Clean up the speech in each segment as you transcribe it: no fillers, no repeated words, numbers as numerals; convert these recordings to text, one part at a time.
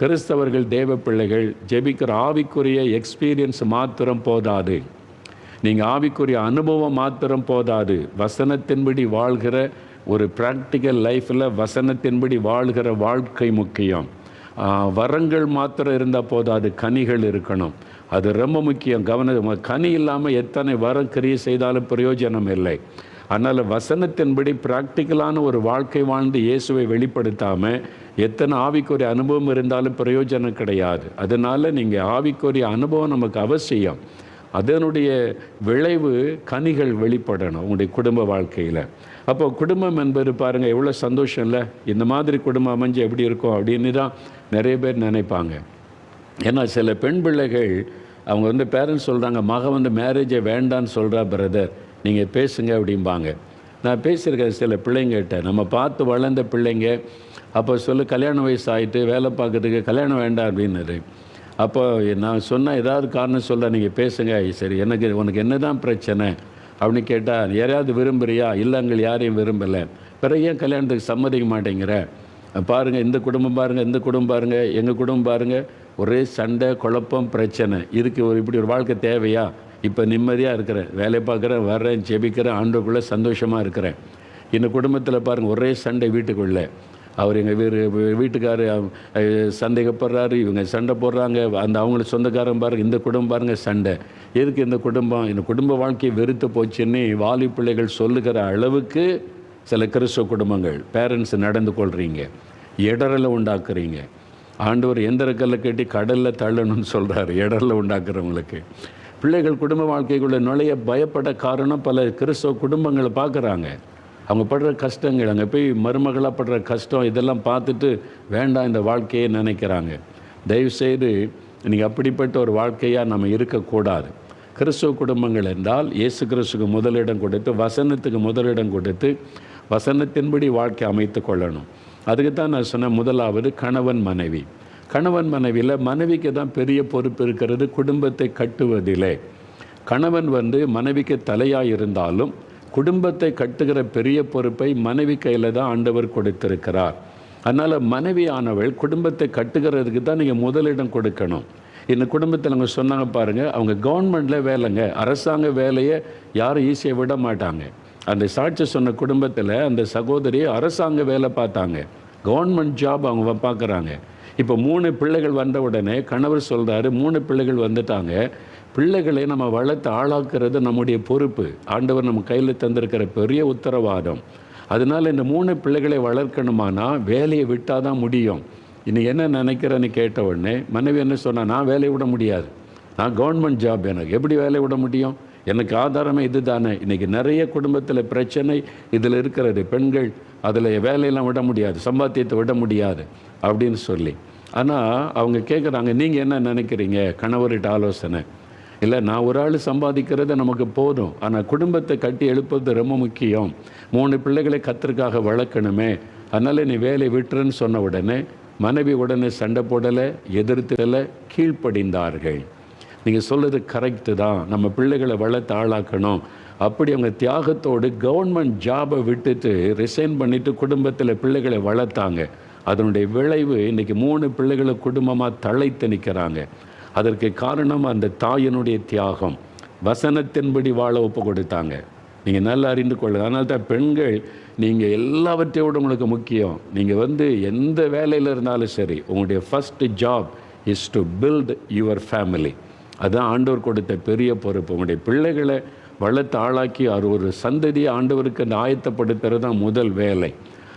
கிறிஸ்தவர்கள் தேவ பிள்ளைகள் ஜெபிக்கிற ஆவிக்குரிய எக்ஸ்பீரியன்ஸ் மாத்திரம் போதாது, நீங்கள் ஆவிக்குரிய அனுபவம் மாத்திரம் போதாது, வசனத்தின்படி வாழ்கிற ஒரு ப்ராக்டிக்கல் லைஃப்பில் வசனத்தின்படி வாழ்கிற வாழ்க்கை முக்கியம். வரங்கள் மாத்திரம் இருந்தால் போதாது, கனிகள் இருக்கணும். அது ரொம்ப முக்கியம். கனி இல்லாமல் எத்தனை வரம் கிரியை செய்தாலும் பிரயோஜனம் இல்லை. அதனால் வசனத்தின்படி ப்ராக்டிக்கலான ஒரு வாழ்க்கை வாழ்ந்து இயேசுவை வெளிப்படுத்தாமல் எத்தனை ஆவிக்குரிய அனுபவம் இருந்தாலும் பிரயோஜனம் கிடையாது. அதனால் நீங்கள் ஆவிக்குரிய அனுபவம் நமக்கு அவசியம். அதனுடைய விளைவு கனிகள் வெளிப்படணும் உங்களுடைய குடும்ப வாழ்க்கையில். அப்போ குடும்பம் என்பது பாருங்கள் எவ்வளோ சந்தோஷம் இல்லை. இந்த மாதிரி குடும்பம் அமைஞ்சு எப்படி இருக்கும் அப்படின்னு தான் நிறைய பேர் நினைப்பாங்க. ஏன்னா சில பெண் பிள்ளைகள் அவங்க பேரண்ட்ஸ் சொல்கிறாங்க, மகன் மேரேஜை வேண்டான்னு சொல்கிறா பிரதர், நீங்கள் பேசுங்க அப்படிம்பாங்க. நான் பேசியிருக்கேன் சில பிள்ளைங்கிட்ட, நம்ம பார்த்து வளர்ந்த பிள்ளைங்க. அப்போ கல்யாண வயசு ஆகிட்டு வேலை பார்க்கறதுக்கு கல்யாணம் வேண்டாம் அப்படின்னாரு. அப்போ நான் சொன்னால் ஏதாவது காரணம் சொல்ல, நீங்கள் பேசுங்க. சரி, உனக்கு என்ன தான் பிரச்சனை அப்படின்னு கேட்டால், யாரையாவது விரும்புகிறியா? இல்லைங்கள், யாரையும் விரும்பலை. பிறகு ஏன் கல்யாணத்துக்கு சம்மதிக்க மாட்டேங்கிற? பாருங்கள், இந்த குடும்பம் பாருங்கள், இந்த குடும்பம் பாருங்கள், எங்கள் குடும்பம் பாருங்கள், ஒரே சண்டை குழப்பம் பிரச்சனை. இதுக்கு இப்படி ஒரு வாழ்க்கை தேவையா? இப்போ நிம்மதியாக இருக்கிறேன், வேலை பார்க்குறேன், வர்றேன், ஜெபிக்கிறேன், ஆண்டுக்குள்ளே சந்தோஷமாக இருக்கிறேன். இந்த குடும்பத்தில் பாருங்கள் ஒரே சண்டை வீட்டுக்குள்ளே. அவர் எங்கள் வீட்டுக்காரர் சந்தேகப்படுறாரு, இவங்க சண்டை போடுறாங்க, அவங்கள சொந்தக்காரன் பாருங்கள், இந்த குடும்பம் பாருங்கள் சண்டை. எதுக்கு இந்த குடும்ப வாழ்க்கையை வெறுத்து போச்சுன்னு வாலி பிள்ளைகள் சொல்லுகிற அளவுக்கு சில கிறிஸ்தவ குடும்பங்கள் பேரண்ட்ஸ் நடந்து கொள்கிறீங்க, இடரலை உண்டாக்குறீங்க. ஆண்டவர் எந்திரக்கல்லை கட்டி கடலில் தள்ளணும்னு சொல்கிறார். இடரில் உண்டாக்குறவங்களுக்கு பிள்ளைகள் குடும்ப வாழ்க்கைக்குள்ளே நுழைய பயப்பட காரணம் பல கிறிஸ்தவ குடும்பங்களை பார்க்குறாங்க. அவங்க படுற கஷ்டங்கள், அங்கே போய் மருமகளாக படுற கஷ்டம், இதெல்லாம் பார்த்துட்டு வேண்டாம் இந்த வாழ்க்கையை நினைக்கிறாங்க. தயவுசெய்து நீங்கள் அப்படிப்பட்ட ஒரு வாழ்க்கையாக நம்ம இருக்கக்கூடாது. கிறிஸ்தவ குடும்பங்கள் என்றால் இயேசு கிறிஸ்துக்கு முதலிடம் கொடுத்து, வசனத்துக்கு முதலிடம் கொடுத்து, வசனத்தின்படி வாழ்க்கை அமைத்து கொள்ளணும். அதுக்கு தான் நான் சொன்னேன், முதலாவது கணவன் மனைவி. கணவன் மனைவியில் மனைவிக்கு தான் பெரிய பொறுப்பு இருக்கிறது குடும்பத்தை கட்டுவதிலே. கணவன் மனைவிக்கு தலையாக இருந்தாலும் குடும்பத்தை கட்டுகிற பெரிய பொறுப்பை மனைவி கையில் தான் ஆண்டவர் கொடுத்திருக்கிறார். அதனால் மனைவியானவள் குடும்பத்தை கட்டுகிறதுக்கு தான் நீங்கள் முதலிடம் கொடுக்கணும். இந்த குடும்பத்தில் அவங்க சொன்னாங்க பாருங்கள், அவங்க கவர்மெண்ட்டில் வேலைங்க, அரசாங்க வேலையை யாரும் ஈஸியாக விட மாட்டாங்க. அந்த சாட்சி சொன்ன குடும்பத்தில் அந்த சகோதரி அரசாங்க வேலை பார்த்தாங்க, கவர்மெண்ட் ஜாப் அவங்க பார்க்குறாங்க. இப்போ 3 பிள்ளைகள் வந்த உடனே கணவர் சொல்கிறாரு, 3 பிள்ளைகள் வந்துட்டாங்க, பிள்ளைகளை நம்ம வளர்த்து ஆளாக்குறது நம்முடைய பொறுப்பு, ஆண்டவர் நம்ம கையில் தந்திருக்கிற பெரிய உத்தரவாதம். அதனால் இந்த 3 பிள்ளைகளை வளர்க்கணுமானா வேலையை விட்டால் தான் முடியும். இன்னைக்கு என்ன நினைக்கிறேன்னு கேட்ட உடனே மனைவி என்ன சொன்னால், நான் வேலையை விட முடியாது, நான் கவர்மெண்ட் ஜாப், எனக்கு எப்படி வேலையை விட முடியும், எனக்கு ஆதாரமே இது தானே. இன்றைக்கி நிறைய குடும்பத்தில் பிரச்சனை இதில் இருக்கிறது. பெண்கள் அதில் வேலையெல்லாம் விட முடியாது, சம்பாத்தியத்தை விட முடியாது அப்படின்னு சொல்லி. ஆனால் அவங்க கேட்குறாங்க, நீங்கள் என்ன நினைக்கிறீங்க? கணவர்கிட்ட ஆலோசனை இல்லை, நான் ஒரு ஆள் சம்பாதிக்கிறது நமக்கு போதும், ஆனால் குடும்பத்தை கட்டி எழுப்புறது ரொம்ப முக்கியம், 3 பிள்ளைகளை கர்த்தருக்காக வளர்க்கணுமே, அதனால் நீ வேலையை விட்டுருன்னு சொன்ன உடனே மனைவி உடனே சண்டை போடலை, எதிர்த்துல கீழ்ப்படிந்தார்கள். நீங்கள் சொல்கிறது கரெக்டு தான், நம்ம பிள்ளைகளை வளர்த்து ஆளாக்கணும். அப்படி அவங்க தியாகத்தோடு கவர்மெண்ட் ஜாபை விட்டுட்டு ரிசைன் பண்ணிவிட்டு குடும்பத்தில் பிள்ளைகளை வளர்த்தாங்க. அதனுடைய விளைவு இன்றைக்கி 3 பிள்ளைகளை குடும்பமாக தழைத்து நிற்கிறாங்க. அதற்கு காரணம் அந்த தாயினுடைய தியாகம், வசனத்தின்படி வாழ ஒப்பு கொடுத்தாங்க. நீங்கள் நல்லா அறிந்து கொள்ளுங்க. அதனால தான் பெண்கள், நீங்கள் எல்லாவற்றையோடு உங்களுக்கு முக்கியம். நீங்கள் எந்த வேலையில் இருந்தாலும் சரி, உங்களுடைய first job is to build your family. அதுதான் ஆண்டவர் கொடுத்த பெரிய பொறுப்பு. உங்களுடைய பிள்ளைகளை வளர்த்து ஆளாக்கி ஒரு சந்ததியை ஆண்டவருக்கு அந்த ஆயத்தப்படுத்துறது தான் முதல் வேலை.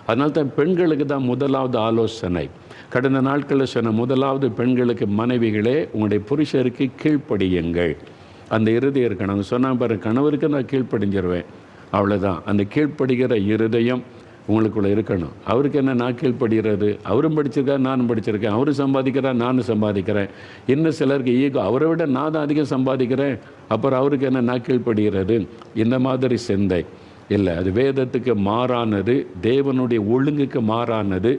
அதனால தான் பெண்களுக்கு தான் முதலாவது ஆலோசனை. கடந்த நாட்களில் சொன்ன முதலாவது பெண்களுக்கு, மனைவிகளே உங்களுடைய புருஷருக்கு கீழ்ப்படியுங்கள். அந்த இருதயம் இருக்கணும். அவங்க சொன்னால் பாரு, கணவருக்கு நான் கீழ்ப்படிஞ்சிருவேன், அவ்வளோதான். அந்த கீழ்ப்படுகிற இருதயம் உங்களுக்குள்ளே இருக்கணும். அவருக்கு என்ன நான் கீழ்ப்படுகிறது, அவரும் படிச்சிருக்கார், நானும் படிச்சிருக்கேன், அவரும் சம்பாதிக்கிறார், நானும் சம்பாதிக்கிறேன். இன்னும் சிலருக்கு ஈகோ, அவரை விட நான் தான் அதிகம் சம்பாதிக்கிறேன், அப்புறம் அவருக்கு என்ன நான் கீழ்ப்படுகிறது, இந்த மாதிரி சிந்தை இல்லை. அது வேதத்துக்கு மாறானது, தேவனுடைய ஒழுங்குக்கு மாறானது.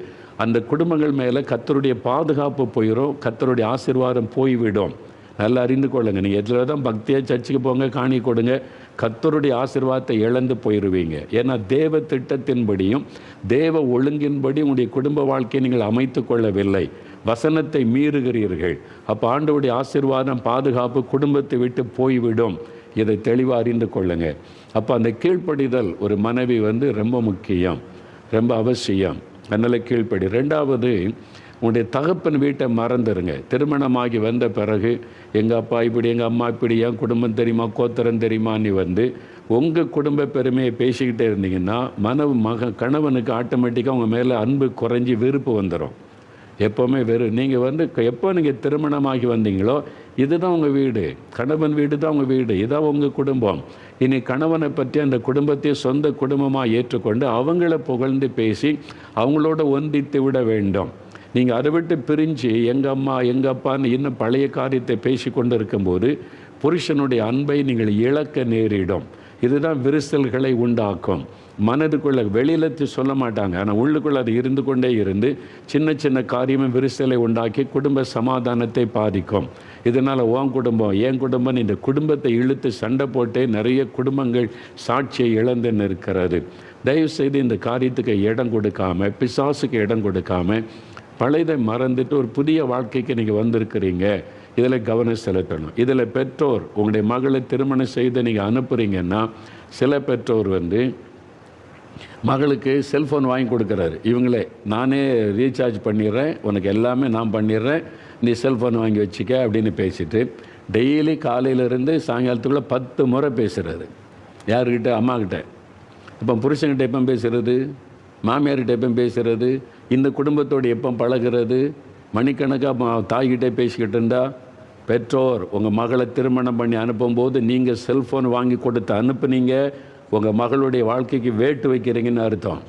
அந்த குடும்பங்கள் மேலே கர்த்தருடைய பாதுகாப்பு போயிடும், கர்த்தருடைய ஆசீர்வாதம் போய்விடும். நல்லா அறிந்து கொள்ளுங்க. நீங்கள் எதில் தான் பக்தியாக சர்ச்சுக்கு போங்க, காணி கொடுங்க, கர்த்தருடைய ஆசீர்வாதத்தை இழந்து போயிடுவீங்க. ஏன்னா தேவ திட்டத்தின்படியும் தேவ ஒழுங்கின்படி உங்களுடைய குடும்ப வாழ்க்கையை நீங்கள் அமைத்து கொள்ளவில்லை. வசனத்தை மீறுகிறீர்கள். அப்போ ஆண்டவருடைய ஆசீர்வாதம், பாதுகாப்பு குடும்பத்தை விட்டு போய்விடும். இதை தெளிவாக அறிந்து கொள்ளுங்க. அப்போ அந்த கீழ்ப்படிதல் ஒரு மனைவி ரொம்ப முக்கியம், ரொம்ப அவசியம். அதனால் கீழ்ப்படி. ரெண்டாவது, உங்களுடைய தகப்பன் வீட்டை மறந்துடுங்க. திருமணமாகி வந்த பிறகு எங்கள் அப்பா இப்படி, எங்கள் அம்மா இப்படி, என் குடும்பம் தெரியுமா, கோத்திரம் தெரியுமான்னு உங்கள் குடும்ப பெருமையை பேசிக்கிட்டே இருந்தீங்கன்னா கணவனுக்கு ஆட்டோமேட்டிக்காக உங்கள் மேலே அன்பு குறைஞ்சி வெறுப்பு வந்துடும். எப்போவுமே நீங்கள் எப்போ நீங்கள் திருமணமாகி வந்தீங்களோ இதுதான் உங்கள் வீடு, கணவன் வீடு தான் உங்கள் வீடு, இதான் உங்கள் குடும்பம். இனி கணவனை பற்றி அந்த குடும்பத்தையே சொந்த குடும்பமாக ஏற்றுக்கொண்டு அவங்கள புகழ்ந்து பேசி அவங்களோட ஒன்றித்து விட வேண்டும். நீங்கள் அதை விட்டு பிரிஞ்சு எங்கள் அம்மா எங்கள் அப்பான்னு இன்னும் பழைய காரியத்தை பேசி கொண்டு இருக்கும்போது புருஷனுடைய அன்பை நீங்கள் இழக்க நேரிடும். இதுதான் விரிசல்களை உண்டாக்கும். மனதுக்குள்ளே வெளியில சொல்ல மாட்டாங்க, ஆனால் உள்ளுக்குள்ளே அது இருந்து கொண்டே இருந்து சின்ன சின்ன காரியமும் விரிசலை உண்டாக்கி குடும்ப சமாதானத்தை பாதிக்கும். இதனால் உன் குடும்பம் என் குடும்பம், இந்த குடும்பத்தை இழுத்து சண்டை போட்டே நிறைய குடும்பங்கள் சாட்சியை இழந்து நிற்கிறது. தயவுசெய்து இந்த காரியத்துக்கு இடம் கொடுக்காம, பிசாசுக்கு இடம் கொடுக்காம, பழையதை மறந்துட்டு ஒரு புதிய வாழ்க்கைக்கு நீங்கள் வந்திருக்கிறீங்க. இதில் கவனம் செலுத்தணும். இதில் பெற்றோர் உங்களுடைய மகளை திருமணம் செய்து நீங்கள் அனுப்புகிறீங்கன்னா, சில பெற்றோர் மகளுக்கு செல்ஃபோன் வாங்கி கொடுக்குறாரு. இவங்களே நானே ரீசார்ஜ் பண்ணிடுறேன், உனக்கு எல்லாமே நான் பண்ணிடுறேன், நீ செல்ஃபோன் வாங்கி வச்சுக்க அப்படின்னு பேசிட்டு டெய்லி காலையிலேருந்து சாயங்காலத்துக்குள்ளே 10 முறை பேசுகிறாரு. யார்கிட்ட? அம்மாக்கிட்ட. இப்போ புருஷன்கிட்ட எப்போ பேசுகிறது? மாமியார்கிட்ட எப்போ பேசுகிறது? இந்த குடும்பத்தோடு எப்போ பழகிறது? மணிக்கணக்காக தாய்கிட்டே பேசிக்கிட்டு இருந்தால், பெற்றோர் உங்கள் மகளை திருமணம் பண்ணி அனுப்பும்போது நீங்கள் செல்ஃபோன் வாங்கி கொடுத்து அனுப்புனீங்க, உங்கள் மகளுடைய வாழ்க்கைக்கு வேட்டு வைக்கிறீங்கன்னு அர்த்தம்.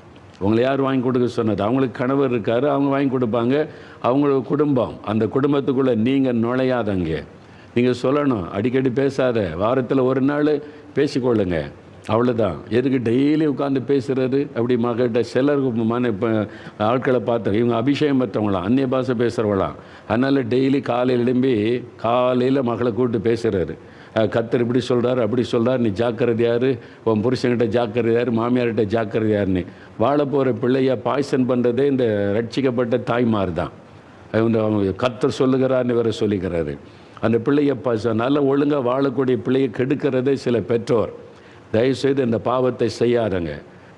உங்களை யார் வாங்கி கொடுக்க சொன்னது? அவங்களுக்கு கணவர் இருக்கார், அவங்க வாங்கி கொடுப்பாங்க. அவங்களோட குடும்பம், அந்த குடும்பத்துக்குள்ளே நீங்கள் நுழையாதங்க. நீங்கள் சொல்லணும், அடிக்கடி பேசாத, வாரத்தில் ஒரு நாள் பேசிக்கொள்ளுங்க, அவ்வளோதான். எதுக்கு டெய்லி உட்காந்து பேசுகிறது? அப்படி மகிட்ட சிலருக்கு இப்போ ஆட்களை பார்த்தோம், இவங்க அபிஷேகம் பெற்றவங்களாம், அந்நிய பாஷை பேசுகிறவங்களாம். அதனால் டெய்லி காலையில் எழும்பி காலையில் மகளை கூப்பிட்டு பேசுகிறாரு. கர்த்தர் இப்படி சொல்கிறார், அப்படி சொல்கிறார், நீ ஜாக்கிரதையாரு, உன் புருஷன்கிட்ட ஜாக்கிரதையாரு, மாமியார்கிட்ட ஜாக்கிரதையாருன்னு. வாழ போகிற பிள்ளைய பாய்சன் பண்ணுறதே இந்த ரட்சிக்கப்பட்ட தாய்மார் தான். அவங்க கர்த்தர் சொல்லுகிறார்னு வேறு சொல்லிக்கிறாரு. அந்த பிள்ளைய நல்ல ஒழுங்காக வாழக்கூடிய பிள்ளையை கெடுக்கிறதே சில பெற்றோர். தயவுசெய்து இந்த பாவத்தை செய்யாதங்க.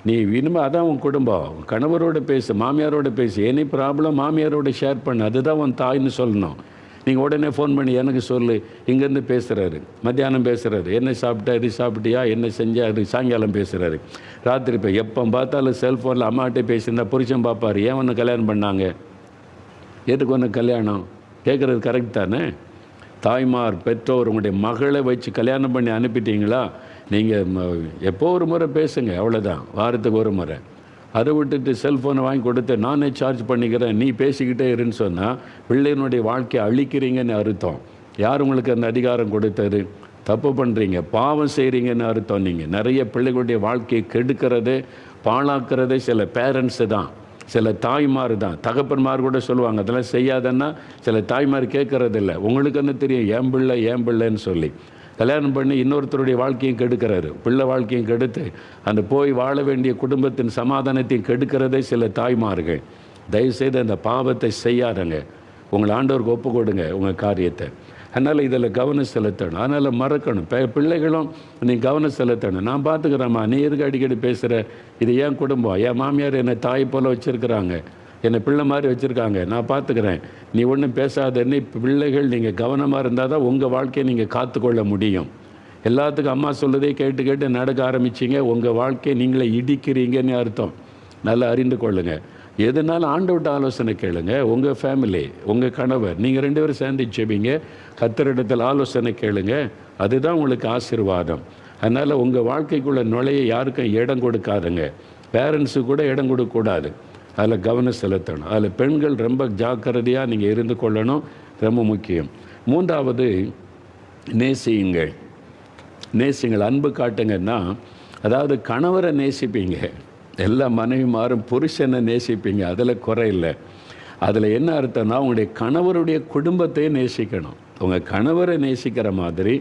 நீ இனிமேல் அதான் உன் குடும்பம், கணவரோடு பேசு, மாமியாரோட பேசு, எனி ப்ராப்ளம் மாமியாரோட ஷேர் பண்ணு, அதுதான் உன் தாய்ன்னு சொல்லணும். நீங்கள் உடனே ஃபோன் பண்ணி எனக்கு சொல்லு, இங்கேருந்து பேசுகிறாரு, மத்தியானம் பேசுகிறாரு, என்ன சாப்பிட்டா, இது சாப்பிட்டியா, என்ன செஞ்சா, அது சாயங்காலம் பேசுகிறாரு, ராத்திரி எப்போ பார்த்தாலும் செல்ஃபோனில் அம்மாகிட்டே பேசியிருந்தா புருஷன் பார்ப்பார், ஏன் ஒன்று கல்யாணம் பண்ணாங்க, எதுக்கு ஒன்று கல்யாணம் கேட்குறது கரெக்ட் தானே? தாய்மார் பெற்றோர் உங்களுடைய மகளை வச்சு கல்யாணம் பண்ணி அனுப்பிட்டீங்களா, நீங்கள் எப்போ ஒரு முறை பேசுங்க, அவ்வளோதான், வாரத்துக்கு ஒரு முறை. அதை விட்டுட்டு செல்ஃபோனை வாங்கி கொடுத்து நானே சார்ஜ் பண்ணிக்கிறேன், நீ பேசிக்கிட்டே இருன்னு சொன்னால் பிள்ளையினுடைய வாழ்க்கையை அழிக்கிறீங்கன்னு அர்த்தம். யார் உங்களுக்கு அந்த அதிகாரம் கொடுத்தது? தப்பு பண்ணுறீங்க, பாவம் செய்கிறீங்கன்னு அர்த்தம். நீங்கள் நிறைய பிள்ளைகளுடைய வாழ்க்கையை கெடுக்கிறதே, பாழாக்கிறதே சில பேரண்ட்ஸு தான், சில தாய்மார் தான். தகப்பன்மார் கூட சொல்லுவாங்க, அதெல்லாம் செய்யாதன்னா சில தாய்மார் கேட்கறதில்ல. உங்களுக்கு என்ன தெரியும், ஏன் பிள்ளைன்னு சொல்லி கல்யாணம் பண்ணி இன்னொருத்தருடைய வாழ்க்கையும் கெடுக்கிறாரு, பிள்ளை வாழ்க்கையும் கெடுத்து அந்த போய் வாழ வேண்டிய குடும்பத்தின் சமாதானத்தையும் கெடுக்கிறதே சில தாய்மார்கள். தயவுசெய்து அந்த பாவத்தை செய்யாதங்க. உங்களை ஆண்டவருக்கு ஒப்பு கொடுங்க உங்கள் காரியத்தை. அதனால் இதில் கவனம் செலுத்தணும். அதனால் மறக்கணும். பிள்ளைகளும் நீ கவனம் செலுத்தணும். நான் பார்த்துக்கிறேம்மா, நீ எதுக்கு அடிக்கடி பேசுகிற, இது என் குடும்பம், என் மாமியார் என்னை தாய் போல் வச்சுருக்குறாங்க, என்னை பிள்ளை மாதிரி வச்சுருக்காங்க, நான் பார்த்துக்கிறேன், நீ ஒன்றும் பேசாதன்னு. பிள்ளைகள் நீங்கள் கவனமாக இருந்தால் தான் உங்கள் வாழ்க்கையை நீங்கள் காத்துக்கொள்ள முடியும். எல்லாத்துக்கும் அம்மா சொல்லுதே கேட்டு கேட்டு நடக்க ஆரம்பிச்சிங்க, உங்கள் வாழ்க்கையை நீங்களே இடிக்கிறீங்கன்னு அர்த்தம். நல்லா அறிந்து கொள்ளுங்கள். எதுனாலும் ஆண்டவர்கிட்ட ஆலோசனை கேளுங்க. உங்கள் ஃபேமிலி, உங்கள் கணவர், நீங்கள் 2 பேரும் சேர்ந்து ஜெபிங்க, கர்த்தரிடத்தில் ஆலோசனை கேளுங்க, அதுதான் உங்களுக்கு ஆசீர்வாதம். அதனால் உங்கள் வாழ்க்கைக்குள்ளே நுழைய யாருக்கும் இடம் கொடுக்காதுங்க. பேரண்ட்ஸுக்கு கூட இடம் கொடுக்கக்கூடாது. அதில் கவனம் செலுத்தணும். அதில் பெண்கள் ரொம்ப ஜாக்கிரதையாக நீங்கள் இருந்து கொள்ளணும், ரொம்ப முக்கியம். 3வது, நேசியுங்கள். அன்பு காட்டுங்கன்னா, அதாவது கணவரை நேசிப்பீங்க, எல்லா மனைவிமாரும் புருஷனை நேசிப்பீங்க, அதில் குறை இல்லை. அதில் என்ன அர்த்தம்னா, உங்களுடைய கணவருடைய குடும்பத்தையும் நேசிக்கணும். உங்கள் கணவரை நேசிக்கிற மாதிரி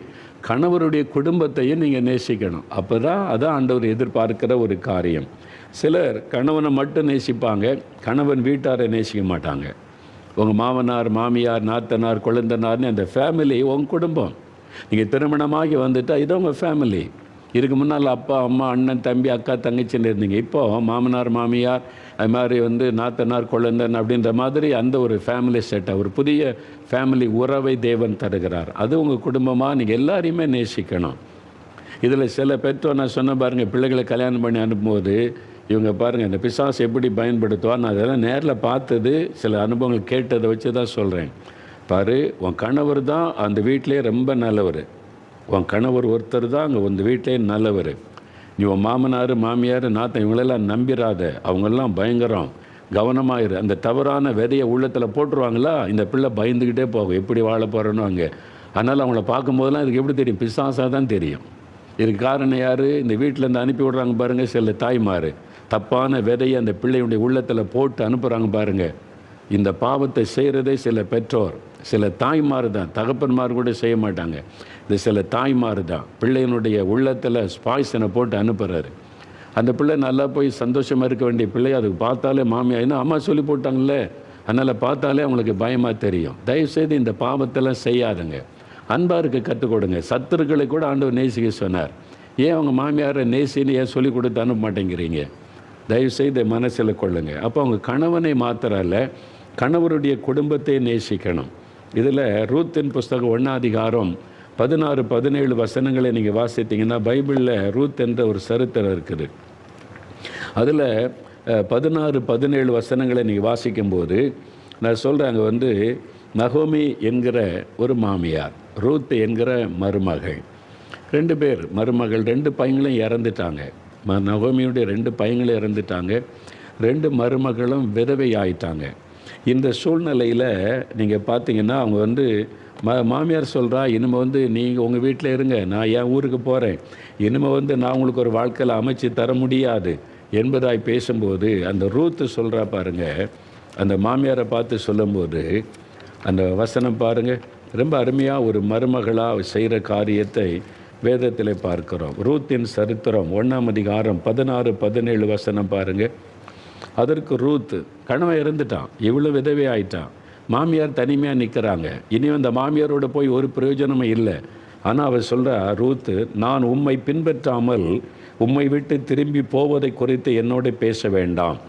கணவருடைய குடும்பத்தையும் நீங்கள் நேசிக்கணும். அப்போ தான் அதான் ஆண்டவர் எதிர்பார்க்கிற ஒரு காரியம். சிலர் கணவனை மட்டும் நேசிப்பாங்க, கணவன் வீட்டாரை நேசிக்க மாட்டாங்க. உங்கள் மாமனார், மாமியார், நாத்தனார், கொழுந்தனார்னு அந்த ஃபேமிலி உங்கள் குடும்பம். நீங்கள் திருமணமாகி வந்துட்டால் இது உங்கள் ஃபேமிலி. இதுக்கு முன்னால் அப்பா, அம்மா, அண்ணன், தம்பி, அக்கா, தங்கச்சின்னு இருந்தீங்க. இப்போது மாமனார், மாமியார், அது மாதிரி நாத்தனார், கொழுந்தன் அப்படின்ற மாதிரி அந்த ஒரு ஃபேமிலி செட்டை, ஒரு புதிய ஃபேமிலி உறவை தேவன் தருகிறார். அது உங்கள் குடும்பமாக நீங்கள் எல்லாரையுமே நேசிக்கணும். இதில் சில பெற்றோர் நான் சொன்ன பாருங்கள், பிள்ளைகளை கல்யாணம் பண்ணி அனுப்பும்போது இவங்க பாருங்கள் இந்த பிசாசு எப்படி பயன்படுத்துவார், நான் அதெல்லாம் நேரில் பார்த்தது, சில அனுபவங்கள் கேட்டதை வச்சு தான் சொல்கிறேன். பாரு, உன் கணவர் தான் அந்த வீட்டிலே ரொம்ப நல்லவர். உன் கணவர் ஒருத்தர் தான் அங்கே அந்த வீட்டிலே நல்லவர். நீ உன் மாமனார், மாமியார், நாத்தன் இவங்களெல்லாம் நம்பிராத. அவங்கெல்லாம் பயங்கரம். கவனமாயிரு. அந்த தவறான விதையை உள்ளத்தில் போட்டுருவாங்களா, இந்த பிள்ளை பயந்துக்கிட்டே போகும், எப்படி வாழ போகிறோன்னு அங்கே. அதனால் அவங்கள பார்க்கும்போதெல்லாம் இதுக்கு எப்படி தெரியும், பிசாசாக தான் தெரியும். இதுக்கு காரணம் யார்? இந்த வீட்டிலேருந்து அனுப்பி விட்றாங்க பாருங்கள் சில தாய்மார். தப்பான விதையை அந்த பிள்ளையுடைய உள்ளத்தில் போட்டு அனுப்புகிறாங்க பாருங்கள். இந்த பாவத்தை செய்கிறதே சில பெற்றோர், சில தாய்மார் தான். தகப்பன்மார் கூட செய்ய மாட்டாங்க. இந்த சில தாய்மார் தான் பிள்ளையினுடைய உள்ளத்தில் ஸ்பாய்சனை போட்டு அனுப்புகிறாரு. அந்த பிள்ளை நல்லா போய் சந்தோஷமாக இருக்க வேண்டிய பிள்ளை, அதுக்கு பார்த்தாலே மாமியார் என்ன அம்மா சொல்லி போட்டாங்களே, அதனால் பார்த்தாலே அவங்களுக்கு பயமாக தெரியும். தயவுசெய்து இந்த பாவத்தெல்லாம் செய்யாதுங்க. அன்பாக இருக்க கற்றுக் கொடுங்க. சத்துருக்களை கூட ஆண்டவர் நேசிக்க சொன்னார். ஏன் அவங்க மாமியாரை நேசின்னு ஏன் சொல்லி கொடுத்து அனுப்ப மாட்டேங்கிறீங்க? தயவுசெய்து மனசில் கொள்ளுங்க. அப்போ அவங்க கணவனை மாத்திரல்ல, கணவருடைய குடும்பத்தை நேசிக்கணும். இதில் ரூத்தின் புஸ்தகம் 1ஆம் அதிகாரம் 16, 17 வசனங்களை நீங்கள் வாசித்தீங்கன்னா பைபிளில் ரூத் என்ற ஒரு சரித்திரம் இருக்குது. அதில் 16, 17 வசனங்களை நீங்கள் வாசிக்கும்போது நான் சொல்கிறேன், அங்கே நகோமி என்கிற ஒரு மாமியார், ரூத் என்கிற மருமகள், 2 பேர் மருமகள், 2 பையங்களும் இறந்துட்டாங்க. நகோமியுடைய 2 பையங்களும் இறந்துட்டாங்க. 2 மருமகளும் விதவை ஆயிட்டாங்க. இந்த சூழ்நிலையில் நீங்கள் பார்த்தீங்கன்னா அவங்க மாமியார் சொல்கிறா, இனிமேல் நீங்கள் உங்கள் வீட்டில் இருங்க, நான் என் ஊருக்கு போகிறேன், இனிமேல் நான் உங்களுக்கு ஒரு வாழ்க்கையில் அமைச்சு தர முடியாது என்பதாய் பேசும்போது அந்த ரூத்து சொல்கிறா பாருங்கள். அந்த மாமியாரை பார்த்து சொல்லும்போது அந்த வசனம் பாருங்கள், ரொம்ப அருமையாக ஒரு மருமகளாக செய்கிற காரியத்தை வேதத்தில் பார்க்குறோம். ரூத்தின் சரித்திரம் 1ஆம் அதிகாரம் 16, 17 வசனம் பாருங்கள். அதற்கு ரூத், கணவன் இறந்துட்டான், இவ்வளோ விதவை ஆயிட்டான், மாமியார் தனிமையாக நிற்கிறாங்க, இனியும் அந்த மாமியாரோட போய் ஒரு பிரயோஜனமும் இல்லை. ஆனால் அவர் சொல்கிறா, ரூத்து, நான் உம்மை பின்பற்றாமல் உம்மை விட்டு திரும்பி போவதை குறித்து என்னோட பேச வேண்டாம்.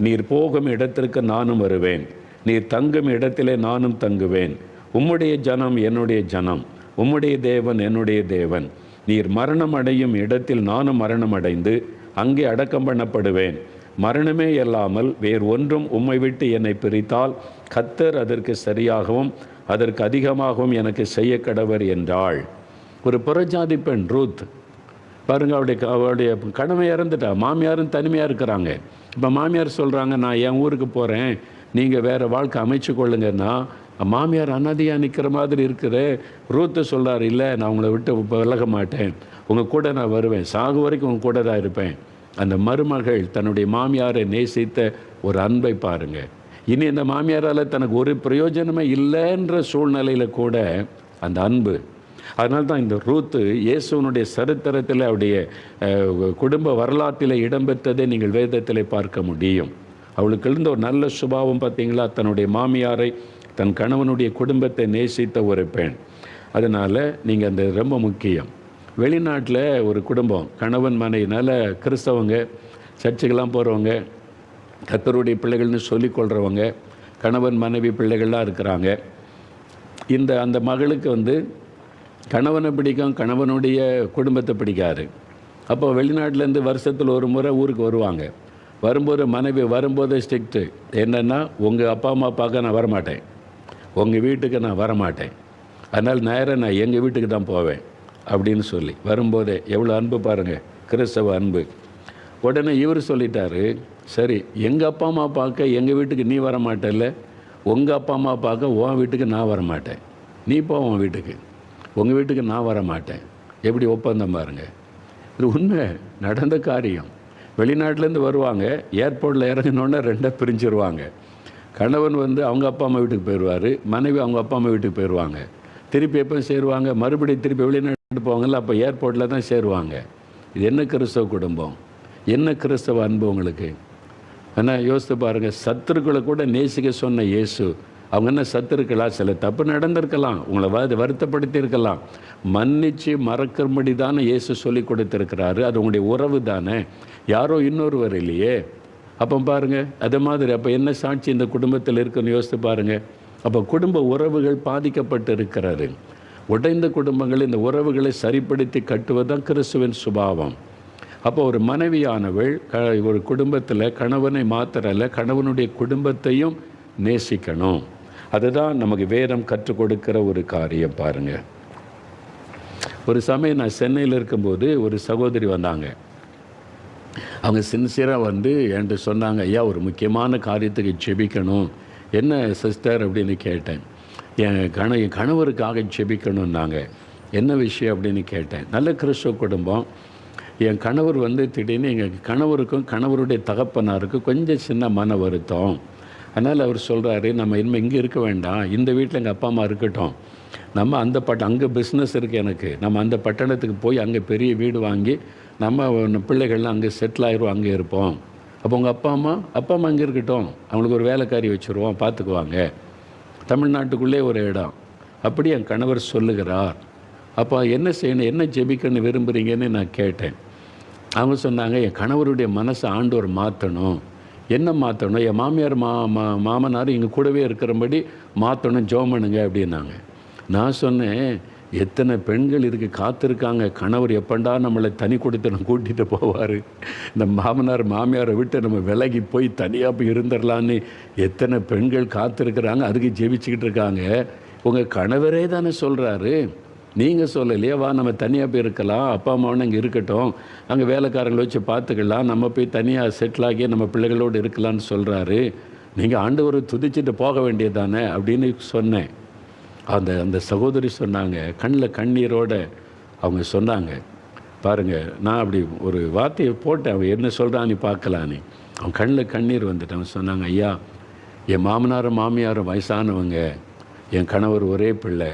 நீர் போகும் இடத்திற்கு நானும் வருவேன், நீர் தங்கும் இடத்திலே நானும் தங்குவேன். உம்முடைய ஜனம் என்னுடைய ஜனம், உம்முடைய தேவன் என்னுடைய தேவன். நீர் மரணம் அடையும் இடத்தில் நானும் மரணம் அடைந்து அங்கே அடக்கம் பண்ணப்படுவேன். மரணமே இல்லாமல் வேறு ஒன்றும் உம்மை விட்டு என்னை பிரித்தால் கர்த்தர் அதற்கு சரியாகவும் அதற்கு அதிகமாகவும் எனக்கு செய்ய கடவர் என்றாள். ஒரு புறஜாதி பெண் ரூத் பாருங்கள், அவருடைய கணவன் இறந்துட்டா, மாமியாரும் தனிமையாக இருக்கிறாங்க. இப்போ மாமியார் சொல்கிறாங்க, நான் என் ஊருக்கு போகிறேன், நீங்கள் வேறு வாழ்க்கை அமைச்சு கொள்ளுங்கன்னா, மாமியார் அனாதையாக நிற்கிற மாதிரி இருக்குது. ரூத்து சொல்கிறார், இல்லை நான் உங்களை விட்டு விலக மாட்டேன், உங்கள் கூட நான் வருவேன், சாகு வரைக்கும் உங்கள் கூட தான் இருப்பேன். அந்த மருமகள் தன்னுடைய மாமியாரை நேசித்த ஒரு அன்பை பாருங்கள். இனி இந்த மாமியாரால் தனக்கு ஒரு பிரயோஜனமே இல்லைன்ற சூழ்நிலையில் கூட அந்த அன்பு. அதனால தான் இந்த ரூத்து இயேசுவனுடைய சரித்திரத்தில் அவருடைய குடும்ப வரலாற்றில் இடம்பெற்றதை நீங்கள் வேதத்தில் பார்க்க முடியும். அவளுக்கு இருந்த ஒரு நல்ல சுபாவம் பார்த்தீங்களா, தன்னுடைய மாமியாரை, தன் கணவனுடைய குடும்பத்தை நேசித்த ஒரு பெண். அதனால் நீங்கள் அந்த ரொம்ப முக்கியம். வெளிநாட்டில் ஒரு குடும்பம், கணவன் மனைவினால் கிறிஸ்தவங்க, சர்ச்சுக்கெல்லாம் போகிறவங்க, கர்த்தருடைய பிள்ளைகள்னு சொல்லிக்கொள்கிறவங்க, கணவன் மனைவி பிள்ளைகள்லாம் இருக்கிறாங்க. அந்த மகளுக்கு கணவனை பிடிக்கும், கணவனுடைய குடும்பத்தை பிடிக்காது. அப்போ வெளிநாட்டிலேருந்து வருஷத்தில் ஒரு முறை ஊருக்கு வருவாங்க. வரும்போது மனைவி வரும்போது ஸ்ட்ரிக்ட்டு என்னென்னா, உங்கள் அப்பா அம்மா பார்க்க நான் வரமாட்டேன், உங்கள் வீட்டுக்கு நான் வரமாட்டேன், அதனால் நேராக நான் எங்கள் வீட்டுக்கு தான் போவேன் அப்படின்னு சொல்லி வரும்போதே எவ்வளோ அன்பு பாருங்கள், கிறிஸ்தவ அன்பு. உடனே இவர் சொல்லிட்டாரு, சரி எங்கள் அப்பா அம்மா பார்க்க எங்கள் வீட்டுக்கு நீ வரமாட்டேல்ல, உங்கள் அப்பா அம்மா பார்க்க உன் வீட்டுக்கு நான் வரமாட்டேன், நீ போ உன் வீட்டுக்கு, உங்கள் வீட்டுக்கு நான் வரமாட்டேன். எப்படி ஒப்பந்தம் பாருங்கள். இது உண்மை நடந்த காரியம். வெளிநாட்டிலேருந்து வருவாங்க, ஏர்போர்ட்டில் இறங்கினோன்னே 2 பிரிஞ்சிருவாங்க. கணவன் அவங்க அப்பா அம்மா வீட்டுக்கு போயிடுவார், மனைவி அவங்க அப்பா அம்மா வீட்டுக்கு போயிடுவாங்க. திருப்பி எப்போ சேருவாங்க, மறுபடியும் திருப்பி வெளிநாட்டு போவாங்கல்ல, அப்போ ஏர்போர்ட்டில் தான் சேருவாங்க. இது என்ன கிறிஸ்தவ குடும்பம், என்ன கிறிஸ்தவ அன்பு உங்களுக்கு? ஆனால் யோசித்து பாருங்கள், சத்துருக்களை கூட நேசிக்க சொன்ன இயேசு அவங்க என்ன சத்துருக்கலாம், சில தப்பு நடந்திருக்கலாம், உங்களை வருத்தப்படுத்தி இருக்கலாம். மன்னித்து மறக்கும்படி தானே இயேசு சொல்லி கொடுத்துருக்கிறாரு. அது உங்களுடைய உறவு தானே, யாரோ இன்னொருவர் இல்லையே. அப்போ பாருங்கள், அது மாதிரி அப்போ என்ன சாட்சி இந்த குடும்பத்தில் இருக்குன்னு யோசித்து பாருங்கள். அப்போ குடும்ப உறவுகள் பாதிக்கப்பட்டு இருக்கிறாரு. உடைந்த குடும்பங்கள் இந்த உறவுகளை சரிப்படுத்தி கட்டுவதுதான் கிறிஸ்துவின் சுபாவம். அப்போ ஒரு மனைவியானவள் ஒரு குடும்பத்தில் கணவனை மாத்திரல்ல, கணவனுடைய குடும்பத்தையும் நேசிக்கணும். அதுதான் நமக்கு வேதம் கற்றுக் கொடுக்கிற ஒரு காரியம். பாருங்கள், ஒரு சமயம் நான் சென்னையில் இருக்கும்போது ஒரு சகோதரி வந்தாங்க. அவங்க சின்சியராக என்கிட்ட சொன்னாங்க, ஐயா ஒரு முக்கியமான காரியத்துக்கு ஜெபிக்கணும். என்ன சிஸ்டர் அப்படின்னு கேட்டேன். என் கணவருக்காக ஜெபிக்கணுன்னாங்க. என்ன விஷயம் அப்படின்னு கேட்டேன். நல்ல கிறிஸ்துவ குடும்பம். என் கணவர் திடீர்னு எங்கள் கணவருக்கும் கணவருடைய தகப்பனாருக்கும் கொஞ்சம் சின்ன மன வருத்தம். அதனால் அவர் சொல்கிறாரு, நம்ம இனிமேல் இங்கே இருக்க வேண்டாம், இந்த வீட்டில் எங்கள் அப்பா அம்மா இருக்கட்டும், நம்ம அந்த அங்கே பிஸ்னஸ் இருக்குது எனக்கு, நம்ம அந்த பட்டணத்துக்கு போய் அங்கே பெரிய வீடு வாங்கி நம்ம பிள்ளைகள்லாம் அங்கே செட்டில் ஆயிடுவோம், அங்கே இருப்போம். அப்போ உங்கள் அப்பா அம்மா அங்கே இருக்கட்டும், அவங்களுக்கு ஒரு வேலைக்காரி வச்சுருவோம், பார்த்துக்குவாங்க, தமிழ்நாட்டுக்குள்ளே ஒரு இடம். அப்படி என் கணவர் சொல்லுகிறார். அப்போ என்ன செய்யணும், என்ன ஜெபிக்கணும்னு விரும்புகிறீங்கன்னு நான் கேட்டேன். அவங்க சொன்னாங்க, என் கணவருடைய மனசை ஆண்டவர் மாற்றணும். என்ன மாற்றணும், என் மாமியார் மாமனார் எங்கள் கூடவே இருக்கிறபடி மாற்றணும், ஜெபம் பண்ணுங்க அப்படின்னாங்க. நான் சொன்னேன், எத்தனை பெண்கள் இதுக்கு காத்திருக்காங்க, கணவர் எப்பண்டா நம்மளை தனி கொடுத்து கூட்டிகிட்டு போவார், இந்த மாமனார் மாமியாரை விட்டு நம்ம விலகி போய் தனியாக போய் இருந்துடலான்னு எத்தனை பெண்கள் காத்திருக்கிறாங்க, அதுக்கு ஜெபிச்சுக்கிட்டு இருக்காங்க. உங்கள் கணவரே தானே சொல்கிறாரு, நீங்கள் சொல்லலையே, வா நம்ம தனியாக போய் இருக்கலாம், அப்பா அம்மாவும் அங்கே இருக்கட்டும், அங்கே வேலைக்காரங்களை வச்சு பார்த்துக்கலாம், நம்ம போய் தனியாக செட்டில் ஆகி நம்ம பிள்ளைகளோடு இருக்கலான்னு சொல்கிறாரு, நீங்கள் ஆண்டவரை துதிச்சுட்டு போக வேண்டியது தானே அப்படின்னு சொன்னேன். அந்த சகோதரி சொன்னாங்க, கண்ணில் கண்ணீரோடு அவங்க சொன்னாங்க, பாருங்கள் நான் அப்படி ஒரு வார்த்தையை போட்டேன், அவன் என்ன சொல்கிறான்னு பார்க்கலான்னு. அவன் கண்ணில் கண்ணீர் அவன் சொன்னாங்க, ஐயா என் மாமனாரும் மாமியாரும் வயசானவங்க, என் கணவர் ஒரே பிள்ளை,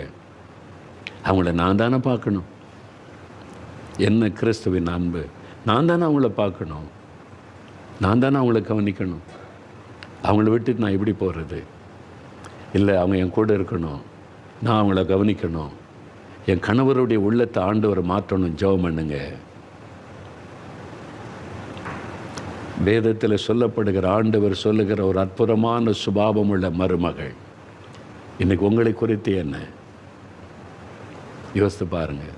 அவங்கள நான் தானே பார்க்கணும். என்ன கிறிஸ்துவின் அன்பு, நான் தானே அவங்கள பார்க்கணும், நான் தானே அவங்கள கவனிக்கணும். அவங்கள விட்டுட்டு நான் எப்படி போகிறது? இல்லை, அவங்க என் கூட இருக்கணும், நான் அவங்கள கவனிக்கணும், என் கணவருடைய உள்ளத்தை ஆண்டவரை மாற்றணும், ஜெபம் பண்ணுங்க. வேதத்தில் சொல்லப்படுகிற ஆண்டவர் சொல்லுகிற ஒரு அற்புதமான சுபாவம் உள்ள மருமகள். இன்னைக்கு உங்களை குறித்து என்ன யோசித்து பாருங்கள்.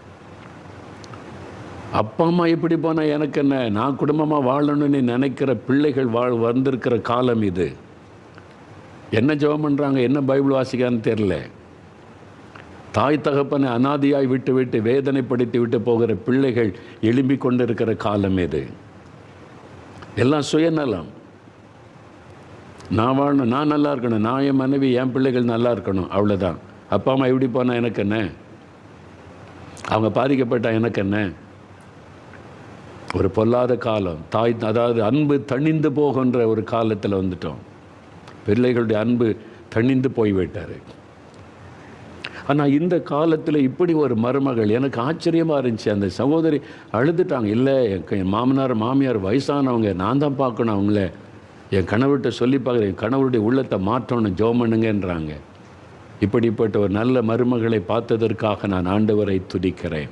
அப்பா அம்மா எப்படி போனால் எனக்கு என்ன, நான் குடும்பமாக வாழணும்னு நினைக்கிற பிள்ளைகள் வந்திருக்கிற காலம் இது. என்ன ஜெபம் பண்ணுறாங்க, என்ன பைபிள் வாசிக்கான்னு தெரில. தாய் தகப்பனை அனாதியாய் விட்டு விட்டு வேதனைப்படுத்தி விட்டு போகிற பிள்ளைகள் எழும்பி கொண்டு இருக்கிற காலம் இது. எல்லாம் சுயநலம். நான் வாழணும், நான் நல்லா இருக்கணும், நான் என் மனைவி என் பிள்ளைகள் நல்லா இருக்கணும், அவ்வளோதான். அப்பா அம்மா எப்படி போனால் எனக்கு என்ன, அவங்க பாதிக்கப்பட்டால் எனக்கு என்ன. ஒரு பொல்லாத காலம், அதாவது அன்பு தணிந்து போகின்ற ஒரு காலத்தில் வந்துட்டோம். பிள்ளைகளுடைய அன்பு தணிந்து போய்விட்டார். ஆனால் இந்த காலத்தில் இப்படி ஒரு மருமகள் எனக்கு ஆச்சரியமாக இருந்துச்சு. அந்த சகோதரி அழுதுட்டாங்க, இல்லை என் மாமனார் மாமியார் வயசானவங்க, நான் தான் பார்க்கணும் அவங்கள, என் கணவர்கிட்ட சொல்லி பார்க்குறேன், என் கணவருடைய உள்ளத்தை மாற்றணும், ஜெபம் பண்ணுங்கன்றாங்க. இப்படிப்பட்ட ஒரு நல்ல மருமகளை பார்த்ததற்காக நான் ஆண்டவரை துதிக்கிறேன்.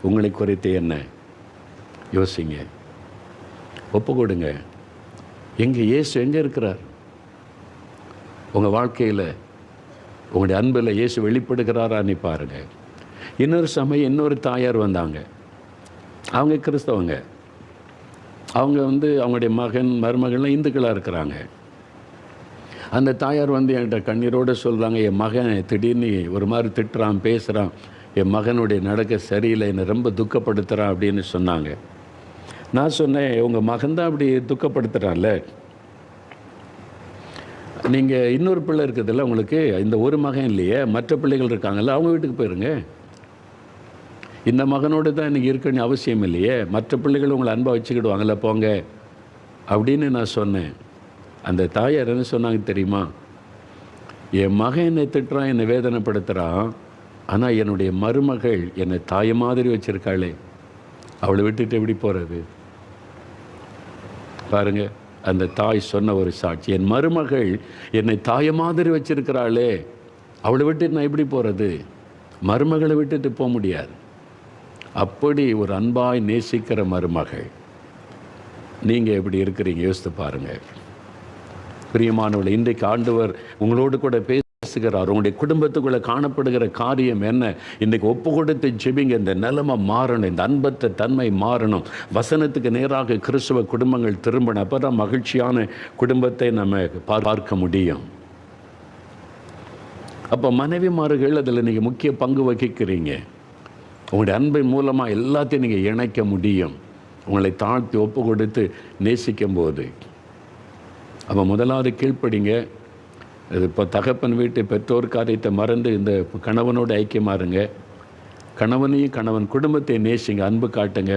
உங்களை குறித்து என்ன யோசிங்க, ஒப்பு கொடுங்க. எங்கே இயேசு எங்கே இருக்கிறார் உங்கள் வாழ்க்கையில்? உங்களுடைய அன்பில் இயேசு வெளிப்படுகிறாரான்னு பாருங்கள். இன்னொரு சமயம் இன்னொரு தாயார் வந்தாங்க. அவங்க கிறிஸ்தவங்க. அவங்க அவங்களுடைய மருமகள்லாம் இந்துக்களாக இருக்கிறாங்க. அந்த தாயார் என்கிட்ட கண்ணீரோடு சொல்கிறாங்க, என் மகன் திடீர்னு ஒரு மாதிரி திட்டுறான், பேசுகிறான், என் மகனுடைய நடக்க சரியில்லை, என்னை ரொம்ப துக்கப்படுத்துகிறான் அப்படின்னு சொன்னாங்க. நான் சொன்னேன், உங்கள் மகன்தான் அப்படி துக்கப்படுத்துகிறான்ல, நீங்கள் இன்னொரு பிள்ளை இருக்குதுல்ல உங்களுக்கு, இந்த ஒரு மகன் இல்லையே, மற்ற பிள்ளைகள் இருக்காங்கல்ல, அவங்க வீட்டுக்கு போயிருங்க. இந்த மகனோடு தான் இன்றைக்கி இருக்குன்னு அவசியம் இல்லையே, மற்ற பிள்ளைகள் உங்களை அன்பாக வச்சுக்கிடுவாங்கல்ல, போங்க அப்படின்னு நான் சொன்னேன். அந்த தாயார் என்ன சொன்னாங்க தெரியுமா? என் மகன் என்னை திட்டுறான், என்னை வேதனைப்படுத்துகிறான், ஆனால் என்னுடைய மருமகள் என்னை தாயை மாதிரி வச்சுருக்காளே, அவளை விட்டுட்டு எப்படி போகிறது பாருங்கள். அந்த தாய் சொன்ன ஒரு சாட்சி, என் மருமகள் என்னை தாய மாதிரி வச்சிருக்கிறாளே, அவளை விட்டுட்டு நான் எப்படி போகிறது? மருமகளை விட்டுட்டு போக முடியாது. அப்படி ஒரு அன்பாய் நேசிக்கிற மருமகள். நீங்கள் எப்படி இருக்கிறீங்க யோசித்து பாருங்கள். பிரியமானவளை, இன்றைக்கு ஆண்டவர் உங்களோடு கூட பேசுகிறார். உங்களுடைய குடும்பத்துக்குள்ளே காணப்படுகிற காரியம் என்ன? இன்றைக்கு ஒப்பு கொடுத்து ஜெபிங்க. இந்த நிலைமை மாறணும், இந்த அன்பற்ற தன்மை மாறணும், வசனத்துக்கு நேராக கிறிஸ்துவ குடும்பங்கள் திரும்பணும். அப்போ தான் மகிழ்ச்சியான குடும்பத்தை நம்ம பார்க்க முடியும். அப்போ மனைவிமார்கள் அதில் நீங்கள் முக்கிய பங்கு வகிக்கிறீங்க. உங்களுடைய அன்பின் மூலமாக எல்லாத்தையும் நீங்கள் இணைக்க முடியும், உங்களை தாழ்த்தி ஒப்பு கொடுத்து நேசிக்கும் போது. அப்போ முதலாவது கீழ்ப்படிங்க. இது இப்போ தகப்பன் வீட்டு பெற்றோர் காரியத்தை மறந்து இந்த கணவனோடு ஐக்கியமாறுங்க. கணவனையும் கணவன் குடும்பத்தை நேசிங்க, அன்பு காட்டுங்க.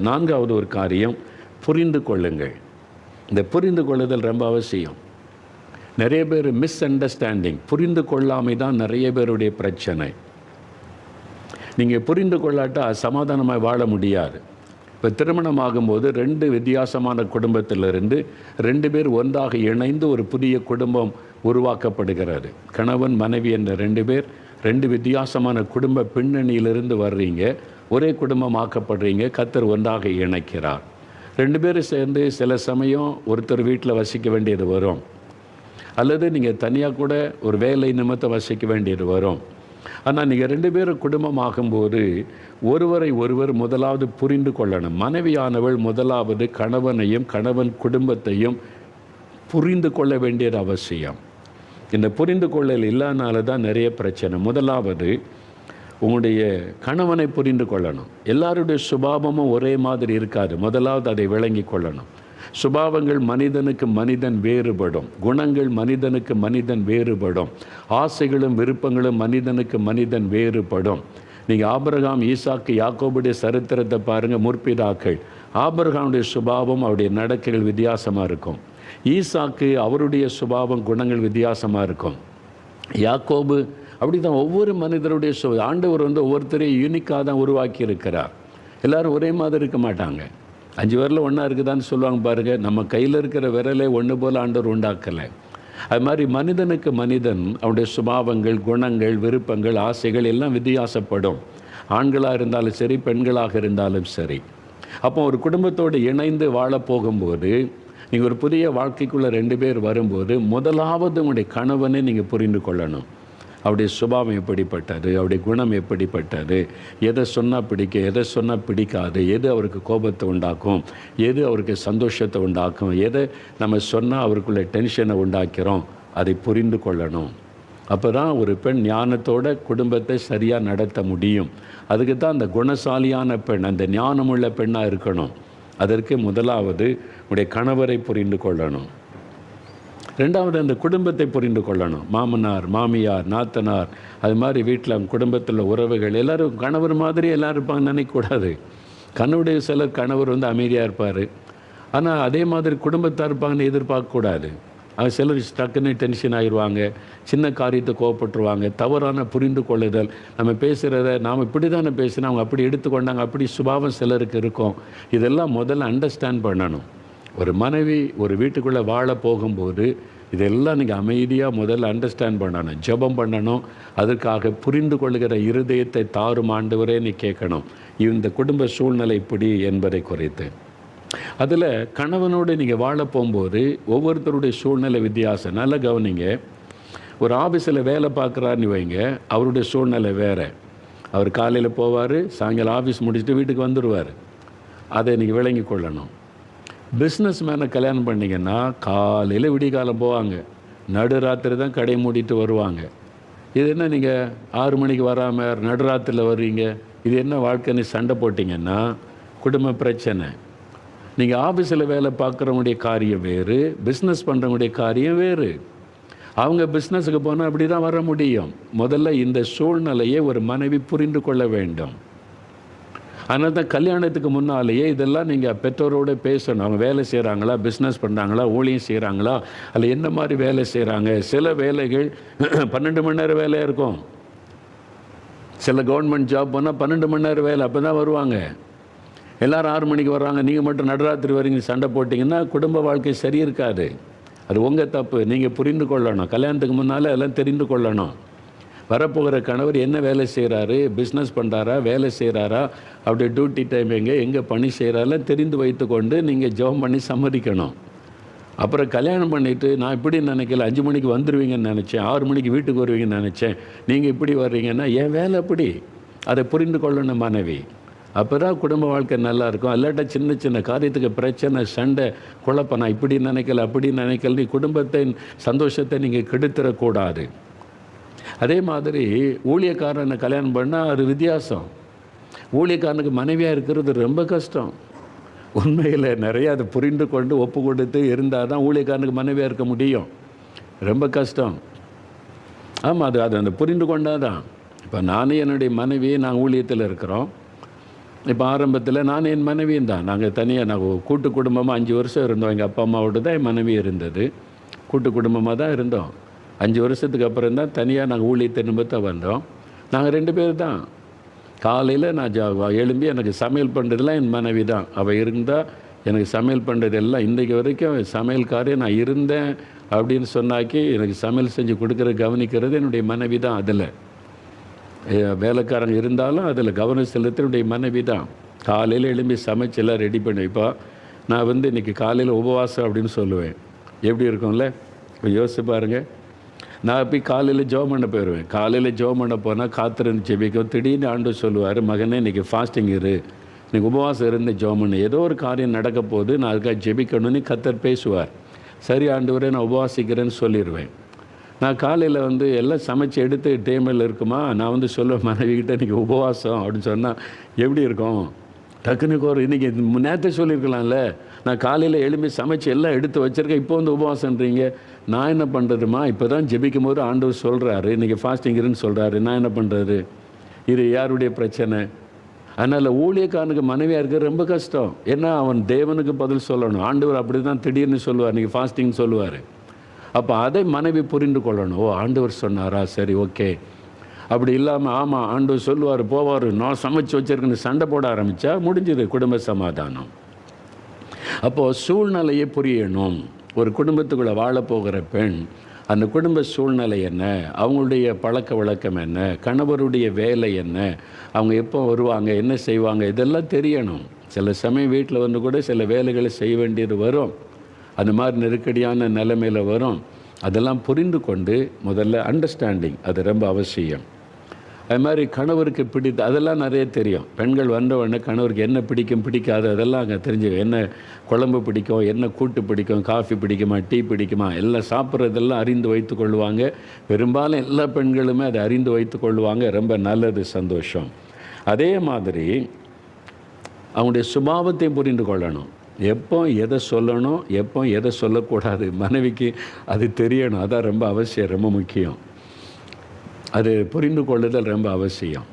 நான்காவது ஒரு காரியம், புரிந்து கொள்ளுங்கள். இந்த புரிந்து கொள்ளுதல் ரொம்ப அவசியம். நிறைய பேர் மிஸ் அண்டர்ஸ்டாண்டிங், புரிந்து கொள்ளாமை தான் நிறைய பேருடைய பிரச்சனை. நீங்கள் புரிந்து கொள்ளாட்டா சமாதானமாக வாழ முடியாது. இப்போ திருமணம் ஆகும்போது 2 வித்தியாசமான குடும்பத்திலிருந்து 2 பேர் ஒன்றாக இணைந்து ஒரு புதிய குடும்பம் உருவாக்கப்படுகிறது. கணவன் மனைவி என்ற 2 பேர் 2 வித்தியாசமான குடும்ப பின்னணியிலிருந்து வர்றீங்க, ஒரே குடும்பம் ஆக்கப்படுறீங்க. கர்த்தர் ஒன்றாக இணைக்கிறார். 2 பேரும் சேர்ந்து சில சமயம் ஒருத்தர் வீட்டில் வசிக்க வேண்டியது வரும், அல்லது நீங்கள் தனியாக கூட ஒரு வேலை நிமித்தம் வசிக்க வேண்டியது வரும். ஆனால் நீங்கள் 2 பேரும் குடும்பம் ஆகும்போது ஒருவரை ஒருவர் முதலாவது புரிந்து கொள்ளணும். மனைவியானவள் முதலாவது கணவனையும் கணவன் குடும்பத்தையும் புரிந்து கொள்ள வேண்டியது அவசியம். இந்த புரிந்து கொள்ளல் இல்லாதனால தான் நிறைய பிரச்சனை. முதலாவது உங்களுடைய கணவனை புரிந்து கொள்ளணும். எல்லாருடைய சுபாவமும் ஒரே மாதிரி இருக்காது. முதலாவது அதை விளங்கி கொள்ளணும். சுபாவங்கள் மனிதனுக்கு மனிதன் வேறுபடும், குணங்கள் மனிதனுக்கு மனிதன் வேறுபடும், ஆசைகளும் விருப்பங்களும் மனிதனுக்கு மனிதன் வேறுபடும். நீங்கள் ஆபிரகாம், ஈசாக்கு, யாக்கோபுடைய சரித்திரத்தை பாருங்கள். முற்பிதாக்கள். ஆபிரகாமுடைய சுபாவம், அவருடைய நடக்கைகள் வித்தியாசமாக இருக்கும். ஈசாக்கு அவருடைய சுபாவம், குணங்கள் வித்தியாசமாக இருக்கும். யாக்கோபு அப்படி தான். ஒவ்வொரு மனிதருடைய ஆண்டவர் ஒவ்வொருத்தரையும் யூனிக்காக தான் உருவாக்கி இருக்கிறார். எல்லோரும் ஒரே மாதிரி இருக்க மாட்டாங்க. 5 விரல் ஒன்றா இருக்குதான்னு சொல்லுவாங்க பாருங்கள். நம்ம கையில் இருக்கிற விரலை ஒன்று போல் ஆண்டவர் உண்டாக்கலை. அது மாதிரி மனிதனுக்கு மனிதன் அவனுடைய சுபாவங்கள், குணங்கள், விருப்பங்கள், ஆசைகள் எல்லாம் வித்தியாசப்படும். ஆண்களாக இருந்தாலும் சரி, பெண்களாக இருந்தாலும் சரி. அப்போ ஒரு குடும்பத்தோடு இணைந்து வாழ போகும்போது, நீங்கள் ஒரு புதிய வாழ்க்கைக்குள்ளே 2 பேர் வரும்போது, முதலாவது உங்களுடைய கணவனை நீங்கள் புரிந்து கொள்ளணும். அவருடைய சுபாவம் எப்படிப்பட்டது, அவருடைய குணம் எப்படிப்பட்டது, எதை சொன்னால் பிடிக்கும், எதை சொன்னால் பிடிக்காது, எது அவருக்கு கோபத்தை உண்டாக்கும், எது அவருக்கு சந்தோஷத்தை உண்டாக்கும், எதை நம்ம சொன்னால் அவருக்குள்ள டென்ஷனை உண்டாக்கிறோம், அதை புரிந்து கொள்ளணும். அப்போ தான் ஒரு பெண் ஞானத்தோட குடும்பத்தை சரியாக நடத்த முடியும். அதுக்கு தான் அந்த குணசாலியான பெண், அந்த ஞானமுள்ள பெண்ணாக இருக்கணும். அதற்கு முதலாவது உடைய கணவரை புரிந்து கொள்ளணும். 2வது அந்த குடும்பத்தை புரிந்து கொள்ளணும். மாமனார், மாமியார், நாத்தனார், அது மாதிரி வீட்டில் குடும்பத்தில் உறவுகள் எல்லோரும் கணவர் மாதிரி எல்லோரும் இருப்பாங்கன்னு நினைக்கக்கூடாது. கணவருடைய சிலர் கணவர் அமைதியாக இருப்பார், ஆனால் அதே மாதிரி குடும்பத்தாக இருப்பாங்கன்னு எதிர்பார்க்கக்கூடாது. அது சிலர் டக்குன்னு டென்ஷன் ஆகிடுவாங்க, சின்ன காரியத்தை கோவப்பட்டுருவாங்க. தவறான புரிந்து கொள்ளுதல், நம்ம பேசுகிறத நாம் இப்படி தானே பேசினா அவங்க அப்படி எடுத்துக்கொண்டாங்க, அப்படி சுபாவம் சிலருக்கு இருக்கும். இதெல்லாம் முதல்ல அண்டர்ஸ்டாண்ட் பண்ணணும். ஒரு மனைவி ஒரு வீட்டுக்குள்ளே வாழ போகும்போது இதெல்லாம் நீங்கள் அமைதியாக முதல்ல அண்டர்ஸ்டாண்ட் பண்ணணும், ஜெபம் பண்ணணும். அதற்காக புரிந்து கொள்கிற இருதயத்தை தாரும் ஆண்டவரே நீ கேட்கணும், இந்த குடும்ப சூழ்நிலை இப்படி என்பதை குறித்து. அதில் கணவனோடு நீங்கள் வாழ போகும்போது ஒவ்வொருத்தருடைய சூழ்நிலை வித்தியாசம். நல்லா கவனிங்க. ஒரு ஆஃபீஸில் வேலை பார்க்குறாருன்னு வைங்க, அவருடைய சூழ்நிலை வேறு. அவர் காலையில் போவார், சாயங்காலம் ஆஃபீஸ் முடிச்சுட்டு வீட்டுக்கு வந்துடுவார். அதை நீங்கள் விளங்கி கொள்ளணும். பிஸ்னஸ் மேனை கல்யாணம் பண்ணிங்கன்னா காலையில் விடிகாலம் போவாங்க, நடுராத்திரி தான் கடை மூடிட்டு வருவாங்க. இது என்ன நீங்கள் 6 மணிக்கு வராமல் நடுராத்திரியில் வர்றீங்க, இது என்ன வாழ்க்கைன்னு சண்டை போட்டிங்கன்னா குடும்ப பிரச்சனை. நீங்கள் ஆஃபீஸில் வேலை பார்க்குறவங்களுடைய காரியம் வேறு, பிஸ்னஸ் பண்ணுறவங்களுடைய காரியம் வேறு. அவங்க பிஸ்னஸுக்கு போனால் அப்படி தான் வர முடியும். முதல்ல இந்த சூழ்நிலையை ஒரு மனைவி புரிந்து கொள்ள வேண்டும். அதனால தான் கல்யாணத்துக்கு முன்னாலேயே இதெல்லாம் நீங்கள் பெற்றோரோடு பேசணும். அவங்க வேலை செய்கிறாங்களா, பிஸ்னஸ் பண்ணுறாங்களா, ஊழியம் செய்கிறாங்களா, அதில் என்ன மாதிரி வேலை செய்கிறாங்க. சில வேலைகள் 12 மணி நேரம் வேலையாக இருக்கும். சில கவர்மெண்ட் ஜாப் போனால் 12 மணி நேரம் வேலை, அப்போ தான் வருவாங்க. எல்லோரும் 6 மணிக்கு வர்றாங்க, நீங்கள் மட்டும் நடுராத்திரி வரீங்க சண்டை போட்டிங்கன்னா குடும்ப வாழ்க்கை சரி இருக்காது. அது உங்கள் தப்பு. நீங்கள் புரிந்து கொள்ளணும். கல்யாணத்துக்கு முன்னால் எல்லாம் தெரிந்து கொள்ளணும். வரப்போகிற கணவர் என்ன வேலை செய்கிறாரு, பிஸ்னஸ் பண்ணுறாரா, வேலை செய்கிறாரா, அப்படி டியூட்டி டைம் எங்கே பணி செய்கிறாரெல்லாம் தெரிந்து வைத்து கொண்டு நீங்கள் ஜெபம் பண்ணி சம்மதிக்கணும். அப்புறம் கல்யாணம் பண்ணிவிட்டு நான் இப்படி நினைக்கல, 5 மணிக்கு வந்துடுவீங்கன்னு நினச்சேன், 6 மணிக்கு வீட்டுக்கு வருவீங்கன்னு நினச்சேன், நீங்கள் இப்படி வர்றீங்கன்னா என் வேலை அப்படி. அதை புரிந்து கொள்ளணும் மனைவி. அப்போ தான் குடும்ப வாழ்க்கை நல்லாயிருக்கும். இல்லாட்டா சின்ன சின்ன காரியத்துக்கு பிரச்சனை, சண்டை, குழப்பம், நான் இப்படி நினைக்கல அப்படி நினைக்கல, நீ குடும்பத்தின் சந்தோஷத்தை நீங்கள் கெடுத்துடக்கூடாது. அதே மாதிரி ஊழியக்காரனை கல்யாணம் பண்ணால் அது வித்தியாசம். ஊழியக்காரனுக்கு மனைவியாக இருக்கிறது ரொம்ப கஷ்டம். உண்மையில் நிறைய அதை புரிந்து கொண்டு ஒப்பு கொடுத்து இருந்தால் தான் ஊழியக்காரனுக்கு மனைவியாக இருக்க முடியும். ரொம்ப கஷ்டம். ஆமாம், அது அந்த புரிந்து கொண்டால் தான். இப்போ நானும் என்னுடைய மனைவி நாங்கள் ஊழியத்தில் இருக்கிறோம். இப்போ ஆரம்பத்தில் நானும் என் மனைவியும் தான். நாங்கள் தனியாக நாங்கள் கூட்டு குடும்பமாக 5 வருஷம் இருந்தோம். எங்கள் அப்பா அம்மாவோடு தான் என் மனைவி இருந்தது. கூட்டு குடும்பமாக தான் இருந்தோம். 5 வருஷத்துக்கு அப்புறம் தான் தனியாக நாங்கள் ஊழியத்தை நிமித்தம் வந்தோம். நாங்கள் 2 பேர் தான். காலையில் நான் எழும்பி எனக்கு சமையல் பண்ணுறதுலாம் என் மனைவி தான். அவள் இருந்தால் எனக்கு சமையல் பண்ணுறது எல்லாம் இன்றைக்கு வரைக்கும் சமையல்காரே நான் இருந்தேன் அப்படின்னு சொன்னாக்கி எனக்கு சமையல் செஞ்சு கொடுக்குற கவனிக்கிறது என்னுடைய மனைவி தான். அதில் வேலைக்காரங்க இருந்தாலும் அதில் கவனம் செலுத்துடைய மனைவி தான். காலையில் எழும்பி சமைச்செல்லாம் ரெடி பண்ணி வைப்பா. நான் இன்றைக்கி காலையில் உபவாசம் அப்படின்னு சொல்லுவேன். எப்படி இருக்கும்ல, இப்போ யோசிச்சு பாருங்கள். நான் போய் காலையில் ஜெபம் பண்ண போயிடுவேன். காலையில் ஜெபம் பண்ண போனால் காத்திருந்து ஜெபிக்கும். திடீர்னு ஆண்டவர் சொல்லுவார், மகனே இன்றைக்கி ஃபாஸ்டிங் இரு, இன்றைக்கி உபவாசம் இருந்து ஜெபம் பண்ணு, ஏதோ ஒரு காரியம் நடக்க போது நான் அதுக்காக ஜெபிக்கணும்னு கர்த்தர் பேசுவார். சரி ஆண்டவரே நான் உபவாசிக்கிறேன்னு சொல்லிடுவேன். நான் காலையில் எல்லாம் சமைச்சு எடுத்து டேபிளில் இருக்குமா, நான் சொல்லுவேன் மனைவிக்கிட்ட இன்றைக்கி உபவாசம் அப்படின்னு சொன்னால் எப்படி இருக்கும்? டக்குனுக்கு ஒரு இன்றைக்கி நேரத்தை சொல்லியிருக்கலாம்ல, நான் காலையில் எழும்பி சமைச்சு எல்லாம் எடுத்து வச்சுருக்கேன், இப்போ உபவாசன்றீங்க, நான் என்ன பண்ணுறதுமா? இப்போ தான் ஜெபிக்கும் போது ஆண்டவர் சொல்கிறாரு இன்றைக்கி ஃபாஸ்டிங் இருன்னு சொல்கிறாரு, நான் என்ன பண்ணுறது? இது யாருடைய பிரச்சனை? அதனால் ஊழியக்காரனுக்கு மனைவியாக இருக்கிறது ரொம்ப கஷ்டம். ஏன்னா அவன் தேவனுக்கு பதில் சொல்லணும். ஆண்டவர் அப்படி தான் திடீர்னு சொல்லுவார், இன்றைக்கி ஃபாஸ்டிங் சொல்லுவார். அப்போ அதை மனைவி புரிந்து கொள்ளணும். ஓ, ஆண்டவர் சொன்னாரா, சரி ஓகே. அப்படி இல்லாமல் ஆமாம் ஆண்டவர் சொல்லுவார் போவார், நான் சமைச்சு வச்சுருக்கேன்னு சண்டை போட ஆரம்பித்தா முடிஞ்சது குடும்ப சமாதானம். அப்போது சூழ்நிலையை புரியணும். ஒரு குடும்பத்துக்குள்ளே வாழப்போகிற பெண் அந்த குடும்ப சூழ்நிலை என்ன, அவங்களுடைய பழக்க வழக்கம் என்ன, கணவருடைய வேலை என்ன, அவங்க எப்போ வருவாங்க, என்ன செய்வாங்க, இதெல்லாம் தெரியணும். சில சமயம் வீட்டில் கூட சில வேலைகளை செய்ய வேண்டியது வரும். அந்த மாதிரி நெருக்கடியான நிலைமையில் வரும். அதெல்லாம் புரிந்து கொண்டு முதல்ல அண்டர்ஸ்டாண்டிங் அது ரொம்ப அவசியம். அது மாதிரி கணவருக்கு பிடித்த அதெல்லாம் நிறைய தெரியும். பெண்கள் வந்த உடனே கணவருக்கு என்ன பிடிக்கும் பிடிக்காது அதெல்லாம் அங்கே தெரிஞ்சு, என்ன குழம்பு பிடிக்கும், என்ன கூட்டு பிடிக்கும், காஃபி பிடிக்குமா, டீ பிடிக்குமா, எல்லாம் சாப்பிட்றதெல்லாம் அறிந்து வைத்து கொள்வாங்க. பெரும்பாலும் எல்லா பெண்களுமே அதை அறிந்து வைத்து கொள்வாங்க. ரொம்ப நல்லது, சந்தோஷம். அதே மாதிரி அவங்களுடைய சுபாவத்தையும் புரிந்து கொள்ளணும். எப்போ எதை சொல்லணும், எப்போ எதை சொல்லக்கூடாது, மனைவிக்கு அது தெரியணும். அதான் ரொம்ப அவசியம், ரொம்ப முக்கியம். அது புரிந்து கொள்ளுதல் ரொம்ப அவசியம்.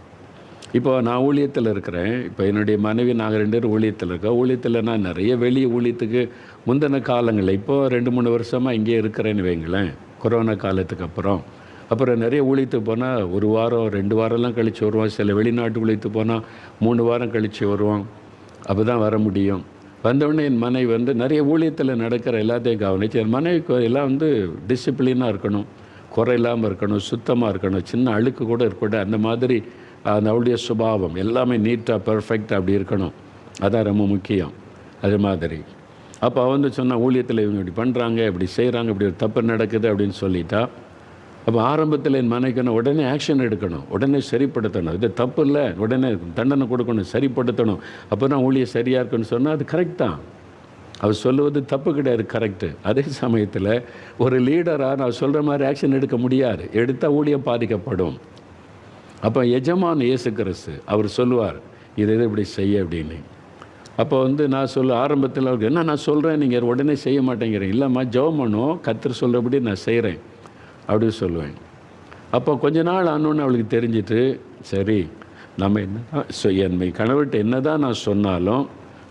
இப்போ நான் ஊழியத்தில் இருக்கிறேன். இப்போ என்னுடைய மனைவி நாங்கள் 2 பேரும் ஊழியத்தில் இருக்கோம். ஊழியத்தில் நான் நிறைய வெளியே ஊழியத்துக்கு முந்தின காலங்களில் இப்போது 2-3 வருஷமாக இங்கே இருக்கிறேன்னு வைங்களேன். கொரோனா காலத்துக்கு அப்புறம் நிறைய ஊழியத்துக்கு போனால் 1 வாரம் 2 வாரம்லாம் கழித்து வருவோம். சில வெளிநாட்டு ஊழியத்துக்கு போனால் 3 வாரம் கழித்து வருவோம். அப்போ தான் வர முடியும். வந்தவுடனே என் மனைவி நிறைய ஊழியத்தில் நடக்கிற எல்லாத்தையும் கவனிச்சு, என் மனைவிக்கு எல்லாம் டிசிப்ளினாக இருக்கணும், குறை இல்லாமல் இருக்கணும், சுத்தமாக இருக்கணும், சின்ன அழுக்கு கூட இருக்கக்கூடாது. அந்த மாதிரி அவளுடைய சுபாவம் எல்லாமே நீட்டாக பர்ஃபெக்டாக அப்படி இருக்கணும். அதான் ரொம்ப முக்கியம். அது மாதிரி அப்போ சொன்னால் ஊழியத்தில் இவங்க இப்படி பண்ணுறாங்க, இப்படி செய்கிறாங்க, இப்படி ஒரு தப்பு நடக்குது அப்படின்னு சொல்லிட்டா, அப்போ ஆரம்பத்தில் என் மனைவிக்கு உடனே ஆக்ஷன் எடுக்கணும், உடனே சரிப்படுத்தணும். இது தப்பு இல்லை, உடனே தண்டனை கொடுக்கணும், சரிப்படுத்தணும். அப்போ தான் ஊழியம் சரியாக இருக்குன்னு சொன்னால் அது கரெக்ட் தான். அவர் சொல்லுவது தப்பு கிடையாது, கரெக்டு. அதே சமயத்தில் ஒரு லீடராக நான் சொல்கிற மாதிரி ஆக்ஷன் எடுக்க முடியாது. எடுத்தால் ஊழியம் பாதிக்கப்படும். அப்போ எஜமான் இயேசு கிறிஸ்து அவர் சொல்லுவார், இதை இப்படி செய்ய அப்படின்னு. அப்போ நான் ஆரம்பத்தில் அவருக்கு என்ன நான் சொல்கிறேன், நீங்கள் உடனே செய்ய மாட்டேங்கிறேன். இல்லைம்மா ஜெபம் பண்ணுவோம், கர்த்தர் சொல்கிறபடி நான் செய்கிறேன் அப்படின்னு சொல்லுவேன். அப்போ கொஞ்ச நாள் ஆனோன்னு அவளுக்கு தெரிஞ்சிட்டு, சரி நம்ம என்ன என் கணவர்கிட்ட என்ன தான் நான் சொன்னாலும்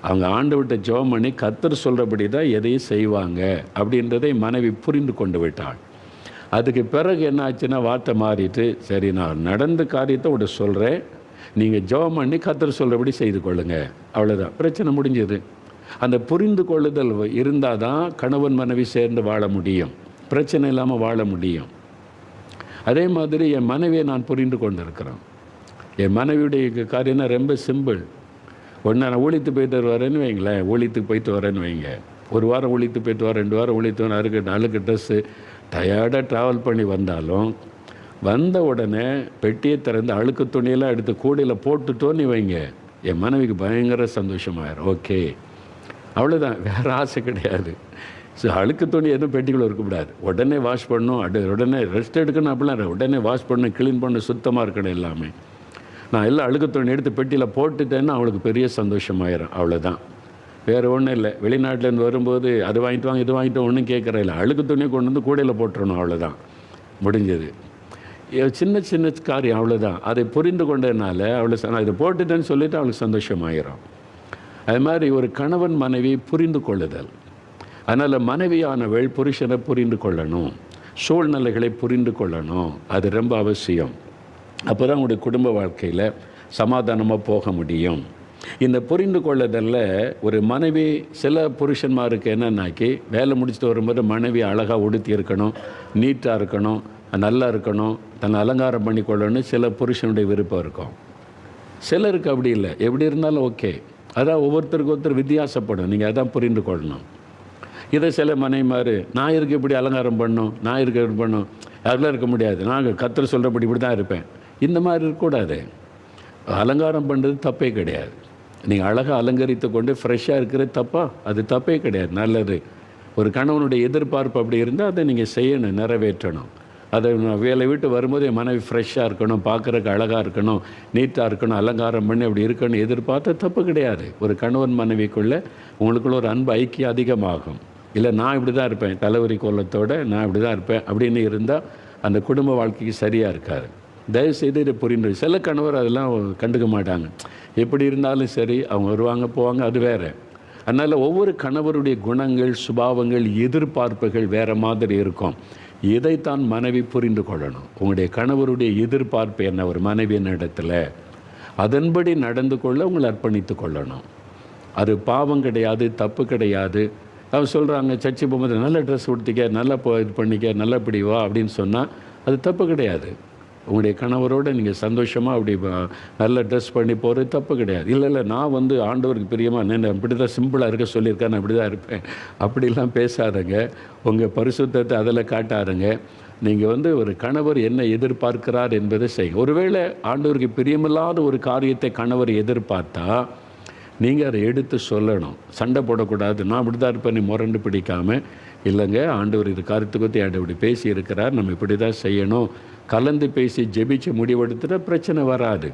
அவங்க ஆண்டவர்கிட்ட ஜெபம் பண்ணி கர்த்தர் சொல்கிறபடி தான் எதையும் செய்வாங்க அப்படின்றதை மனைவி புரிந்து கொண்டு விட்டாள். அதுக்கு பிறகு என்ன ஆச்சுன்னா வார்த்தை மாறிட்டு, சரி நான் நடந்த காரியத்தை உட சொல்கிறேன், நீங்கள் ஜெபம் பண்ணி கர்த்தர் சொல்கிறபடி செய்து கொள்ளுங்க, அவ்வளோதான், பிரச்சனை முடிஞ்சது. அந்த புரிந்து கொள்ளுதல் இருந்தால் தான் கணவன் மனைவி சேர்ந்து வாழ முடியும், பிரச்சனை இல்லாமல் வாழ முடியும். அதே மாதிரி என் மனைவியை நான் புரிந்து கொண்டிருக்கிறேன். என் மனைவியுடைய காரியம்னா ரொம்ப சிம்பிள். ஒன்று நான் ஊழித்து போயிட்டு வரேன்னு வைங்களேன், ஊழித்துக்கு போயிட்டு வரேன்னு வைங்க, ஒரு வாரம் ஊழித்து போயிட்டு வரேன், 2 வாரம் ஊழித்து வரேன், அழுக்கு ட்ரெஸ்ஸு, டயர்டாக ட்ராவல் பண்ணி வந்தாலும் வந்த உடனே பெட்டியை திறந்து அழுக்கு துணியெல்லாம் எடுத்து கூடையில் போட்டுட்டோன்னு வைங்க, என் மனைவிக்கு பயங்கர சந்தோஷமாயிரும். ஓகே, அவ்வளோதான், வேறு ஆசை கிடையாது. ஸோ அழுக்கு துணி எதுவும் பெட்டிக்குள்ளே இருக்கக்கூடாது, உடனே வாஷ் பண்ணணும், உடனே ரெஸ்ட் எடுக்கணும், அப்படிலாம் உடனே வாஷ் பண்ணணும், க்ளீன் பண்ணணும், சுத்தமாக இருக்கணும் எல்லாமே. நான் எல்லாம் அழுக்கு துணி எடுத்து பெட்டியில் போட்டுட்டேன்னா அவளுக்கு பெரிய சந்தோஷமாயிரும், அவ்வளோதான், வேறு ஒன்றும் இல்லை. வெளிநாட்டிலேருந்து வரும்போது அது வாங்கிட்டு வாங்க, இது வாங்கிட்டு ஒன்றும் கேட்குற இல்லை, அழுக்கு துணியை கொண்டு வந்து கூடையில் போட்டுறணும், அவ்வளோதான், முடிஞ்சது. சின்ன சின்ன காரியம், அவ்வளோதான். அதை புரிந்து கொண்டதுனால அவளை நான் இதை போட்டுட்டேன்னு சொல்லிவிட்டு அவளுக்கு சந்தோஷமாயிரும். அது மாதிரி ஒரு கணவன் மனைவி புரிந்து கொள்ளுதல். அதனால் மனைவியானவள் புருஷனை புரிந்து கொள்ளணும், சூழ்நிலைகளை புரிந்து கொள்ளணும், அது ரொம்ப அவசியம். அப்போ தான் உங்களுடைய குடும்ப வாழ்க்கையில் சமாதானமாக போக முடியும். இந்த புரிந்து கொள்ளுதலில் ஒரு மனைவி, சில புருஷன்மாருக்கு என்னன்னாக்கி வேலை முடிச்சுட்டு வரும்போது மனைவி அழகாக உடுத்தி இருக்கணும், நீட்டாக இருக்கணும், நல்லா இருக்கணும், தன்னை அலங்காரம் பண்ணி கொள்ளணும்னு சில புருஷனுடைய விருப்பம் இருக்கும். சிலருக்கு அப்படி இல்லை, எப்படி இருந்தாலும் ஓகே. அதான் ஒவ்வொருத்தருக்கு ஒருத்தர் வித்தியாசப்படும், நீங்கள் அதான் புரிந்து கொள்ளணும். இதை சில மனைவிமார், நான் இருக்க இப்படி அலங்காரம் பண்ணணும், நான் இருக்க இப்படி பண்ணணும், அதெல்லாம் இருக்க முடியாது, நாங்கள் கர்த்தர் சொல்கிறபடி இப்படி தான் இருப்பேன், இந்த மாதிரி இருக்கக்கூடாது. அலங்காரம் பண்ணுறது தப்பே கிடையாது. நீங்கள் அழகாக அலங்கரித்து கொண்டு ஃப்ரெஷ்ஷாக இருக்கிறது தப்பா? அது தப்பே கிடையாது, நல்லது. ஒரு கணவனுடைய எதிர்பார்ப்பு அப்படி இருந்தால் அதை நீங்கள் செய்யணும், நிறைவேற்றணும். அதை வேலை விட்டு வரும்போது என் மனைவி ஃப்ரெஷ்ஷாக இருக்கணும், பார்க்குறக்கு அழகாக இருக்கணும், நீட்டாக இருக்கணும், அலங்காரம் பண்ணி அப்படி இருக்கணும் எதிர்பார்த்தா தப்பு கிடையாது. ஒரு கணவன் மனைவிக்குள்ளே உங்களுக்குள்ள ஒரு அன்பு ஐக்கியம் அதிகமாகும். இல்லை நான் இப்படி தான் இருப்பேன், தலைவரி கோலத்தோடு நான் இப்படி தான் இருப்பேன் அப்படின்னு இருந்தால் அந்த குடும்ப வாழ்க்கைக்கு சரியாக இருக்காது. தயவுசெய்து இதை புரிந்து. சில கணவர் அதெல்லாம் கண்டுக்க மாட்டாங்க, எப்படி இருந்தாலும் சரி அவங்க வருவாங்க போவாங்க, அது வேறு. அதனால் ஒவ்வொரு கணவருடைய குணங்கள், சுபாவங்கள், எதிர்பார்ப்புகள் வேறு மாதிரி இருக்கும். இதைத்தான் மனைவி புரிந்து கொள்ளணும். உங்களுடைய கணவருடைய எதிர்பார்ப்பு என்ன, ஒரு மனைவியின் இடத்துல அதன்படி நடந்து கொள்ள உங்களை அர்ப்பணித்து கொள்ளணும். அது பாவம் கிடையாது, தப்பு கிடையாது. அவங்க சொல்கிறாங்க சர்ச்சை போகும்போது நல்ல ட்ரெஸ் உடுத்திக்க, நல்லா இது பண்ணிக்க, நல்லா இப்படி வா அப்படின்னு சொன்னால் அது தப்பு கிடையாது. உங்களுடைய கணவரோடு நீங்கள் சந்தோஷமாக அப்படி நல்ல ட்ரெஸ் பண்ணி போகிறது தப்பு கிடையாது. இல்லை நான் ஆண்டவருக்கு பிரியமாக நான் இப்படி தான் சிம்பிளாக இருக்க சொல்லியிருக்கேன், நான் இப்படி தான் இருப்பேன் அப்படிலாம் பேசாதங்க. உங்கள் பரிசுத்தத்தை அதில் காட்டாருங்க. நீங்கள் ஒரு கணவர் என்ன எதிர்பார்க்கிறார் என்பதை செய்யுங்க. ஒருவேளை ஆண்டவருக்கு பிரியமில்லாத ஒரு காரியத்தை கணவர் எதிர்பார்த்தா நீங்கள் அதை எடுத்து சொல்லணும், சண்டை போடக்கூடாது. நான் இப்படி தான் இருப்பேன், நீ முரண்டு பிடிக்காமல், இல்லைங்க ஆண்டவர் இது கருத்து கொத்தி ஆண்டு இப்படி பேசி இருக்கிறார், நம்ம இப்படி தான் செய்யணும், கலந்து பேசி ஜெபிச்சு முடிவெடுத்துட்டா பிரச்சனை வராது.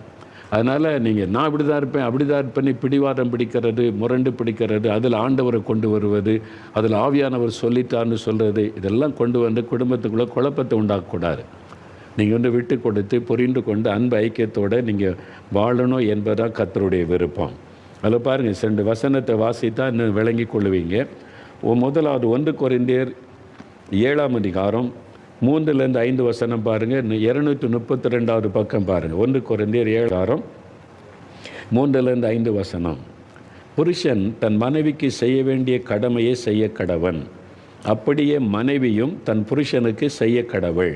அதனால் நீங்கள் நான் இப்படி தான் இருப்பேன், அப்படி தான் இருப்பேன், பிடிவாதம் பிடிக்கிறது, முரண்டு பிடிக்கிறது, அதில் ஆண்டவரை கொண்டு வருவது, அதில் ஆவியானவர் சொல்லிட்டான்னு சொல்கிறது, இதெல்லாம் கொண்டு வந்து குடும்பத்துக்குள்ளே குழப்பத்தை உண்டாக்கக்கூடாது. நீங்கள் விட்டு கொடுத்து புரிந்து கொண்டு அன்பு ஐக்கியத்தோடு நீங்கள் வாழணும் என்பதான் கர்த்தருடைய விருப்பம். அதில் பாருங்கள், 2 வசனத்தை வாசித்தா இன்னும் விளங்கி கொள்ளுவீங்க. முதலாவது 1 கொரிந்தியர் 7ஆம் அதிகாரம் 3-5 வசனம் பாருங்கள். 232வது பக்கம் பாருங்கள். 1 கொரிந்தியர் 7 அதிகாரம் 3-5 வசனம். புருஷன் தன் மனைவிக்கு செய்ய வேண்டிய கடமையை செய்ய கடவன், அப்படியே மனைவியும் தன் புருஷனுக்கு செய்ய கடவள்.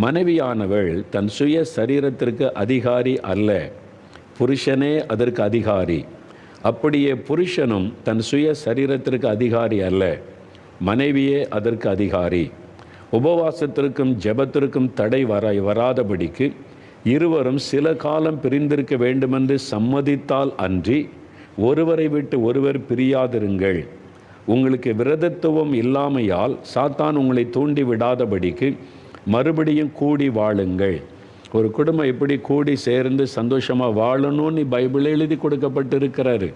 மனைவியானவள் தன் சுய சரீரத்திற்கு அதிகாரி அல்ல, புருஷனே அதற்கு அதிகாரி. அப்படியே புருஷனும் தன் சுய சரீரத்திற்கு அதிகாரி அல்ல, மனைவியே அதற்கு அதிகாரி. உபவாசத்திற்கும் ஜெபத்திற்கும் தடை வராதபடிக்கு இருவரும் சில காலம் பிரிந்திருக்க வேண்டுமென்று சம்மதித்தால் அன்றி ஒருவரை விட்டு ஒருவர் பிரியாதிருங்கள். உங்களுக்கு விரதத்துவம் இல்லாமையால் சாத்தான் உங்களை தூண்டி விடாதபடிக்கு மறுபடியும் கூடி வாழுங்கள். ஒரு குடும்பம் எப்படி கூடி சேர்ந்து சந்தோஷமாக வாழணும்னு பைபிளில் எழுதி கொடுக்கப்பட்டிருக்கிறாரு.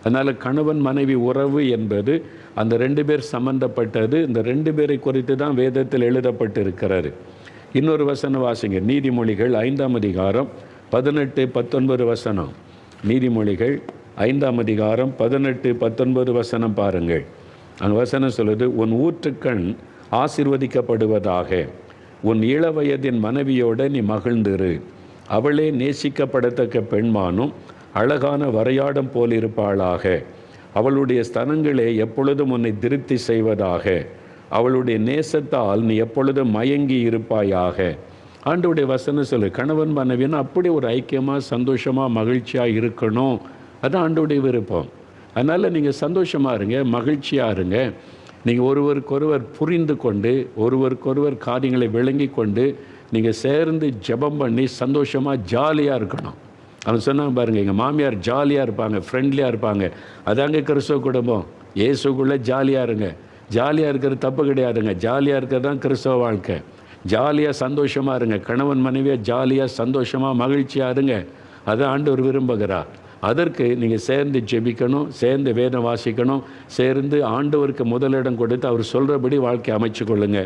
அதனால் கணவன் மனைவி உறவு என்பது அந்த 2 பேர் சம்பந்தப்பட்டது. இந்த 2 பேரை குறித்து தான் வேதத்தில் எழுதப்பட்டிருக்கிறாரு. இன்னொரு வசனம் வாசிங்க, நீதிமொழிகள் 5ஆம் அதிகாரம் 18-19 வசனம். நீதிமொழிகள் 5ஆம் அதிகாரம் 18-19 வசனம் பாருங்கள். அந்த வசனம் சொல்லுது, உன் ஊற்றுக்கண் ஆசீர்வதிக்கப்படுவதாக, உன் இளவயதின் மனைவியோடு நீ மகிழ்ந்திரு, அவளே நேசிக்கப்படத்தக்க பெண்மானும் அழகான வரையாடம் போலிருப்பாளாக. அவளுடைய ஸ்தனங்களே எப்பொழுதும் உன்னை திருப்தி செய்வதாக. அவளுடைய நேசத்தால் நீ எப்பொழுதும் மயங்கி இருப்பாயாக. ஆண்டவருடைய வசனம் சொல்லு. கணவன் மனைவின்னு அப்படி ஒரு ஐக்கியமாக சந்தோஷமாக மகிழ்ச்சியாக இருக்கணும். அதுதான் ஆண்டவருடைய விருப்பம். அதனால் நீங்கள் சந்தோஷமாக இருங்க, மகிழ்ச்சியாக இருங்க. நீங்கள் ஒருவருக்கொருவர் புரிந்து கொண்டு ஒருவருக்கொருவர் காரியங்களை விளங்கி கொண்டு நீங்கள் சேர்ந்து ஜெபம் பண்ணி சந்தோஷமாக ஜாலியாக இருக்கணும். அவன் சொன்னாங்க பாருங்கள், எங்கள் மாமியார் ஜாலியாக இருப்பாங்க, ஃப்ரெண்ட்லியாக இருப்பாங்க. அதாங்க கிறிஸ்தவ குடும்பம். இயேசுக்குள்ளே ஜாலியாக இருங்க. ஜாலியாக இருக்கிறது தப்பு கிடையாதுங்க. ஜாலியாக இருக்கிறது தான் கிறிஸ்தவ வாழ்க்கை. ஜாலியாக சந்தோஷமாக இருங்க. கணவன் மனைவியாக ஜாலியாக சந்தோஷமாக மகிழ்ச்சியாக இருங்க. அதை ஆண்டவர் விரும்புகிறார். அதற்கு நீங்கள் சேர்ந்து ஜெபிக்கணும், சேர்ந்து வேதம் வாசிக்கணும், சேர்ந்து ஆண்டவருக்கு முதலிடம் கொடுத்து அவர் சொல்கிறபடி வாழ்க்கை அமைச்சு கொள்ளுங்க.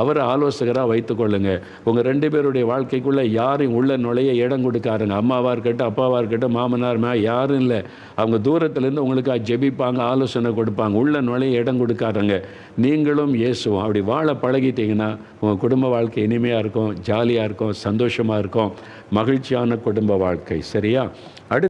அவரை ஆலோசகராக வைத்து கொள்ளுங்க. உங்கள் 2 பேருடைய வாழ்க்கைக்குள்ளே யாரையும் உள்ள நுழைய இடம் கொடுக்காருங்க. அம்மாவாக இருக்கட்டும், அப்பாவாக இருக்கட்டும், மாமனார் யாரும் இல்லை. அவங்க தூரத்துலேருந்து உங்களுக்கு ஜெபிப்பாங்க, ஆலோசனை கொடுப்பாங்க. உள்ள நுழைய இடம் கொடுக்காருங்க. நீங்களும் இயேசுவும் அப்படி வாழ பழகிட்டீங்கன்னா உங்கள் குடும்ப வாழ்க்கை இனிமையாக இருக்கும், ஜாலியாக இருக்கும், சந்தோஷமாக இருக்கும், மகிழ்ச்சியான குடும்ப வாழ்க்கை. சரியா? அடுத்து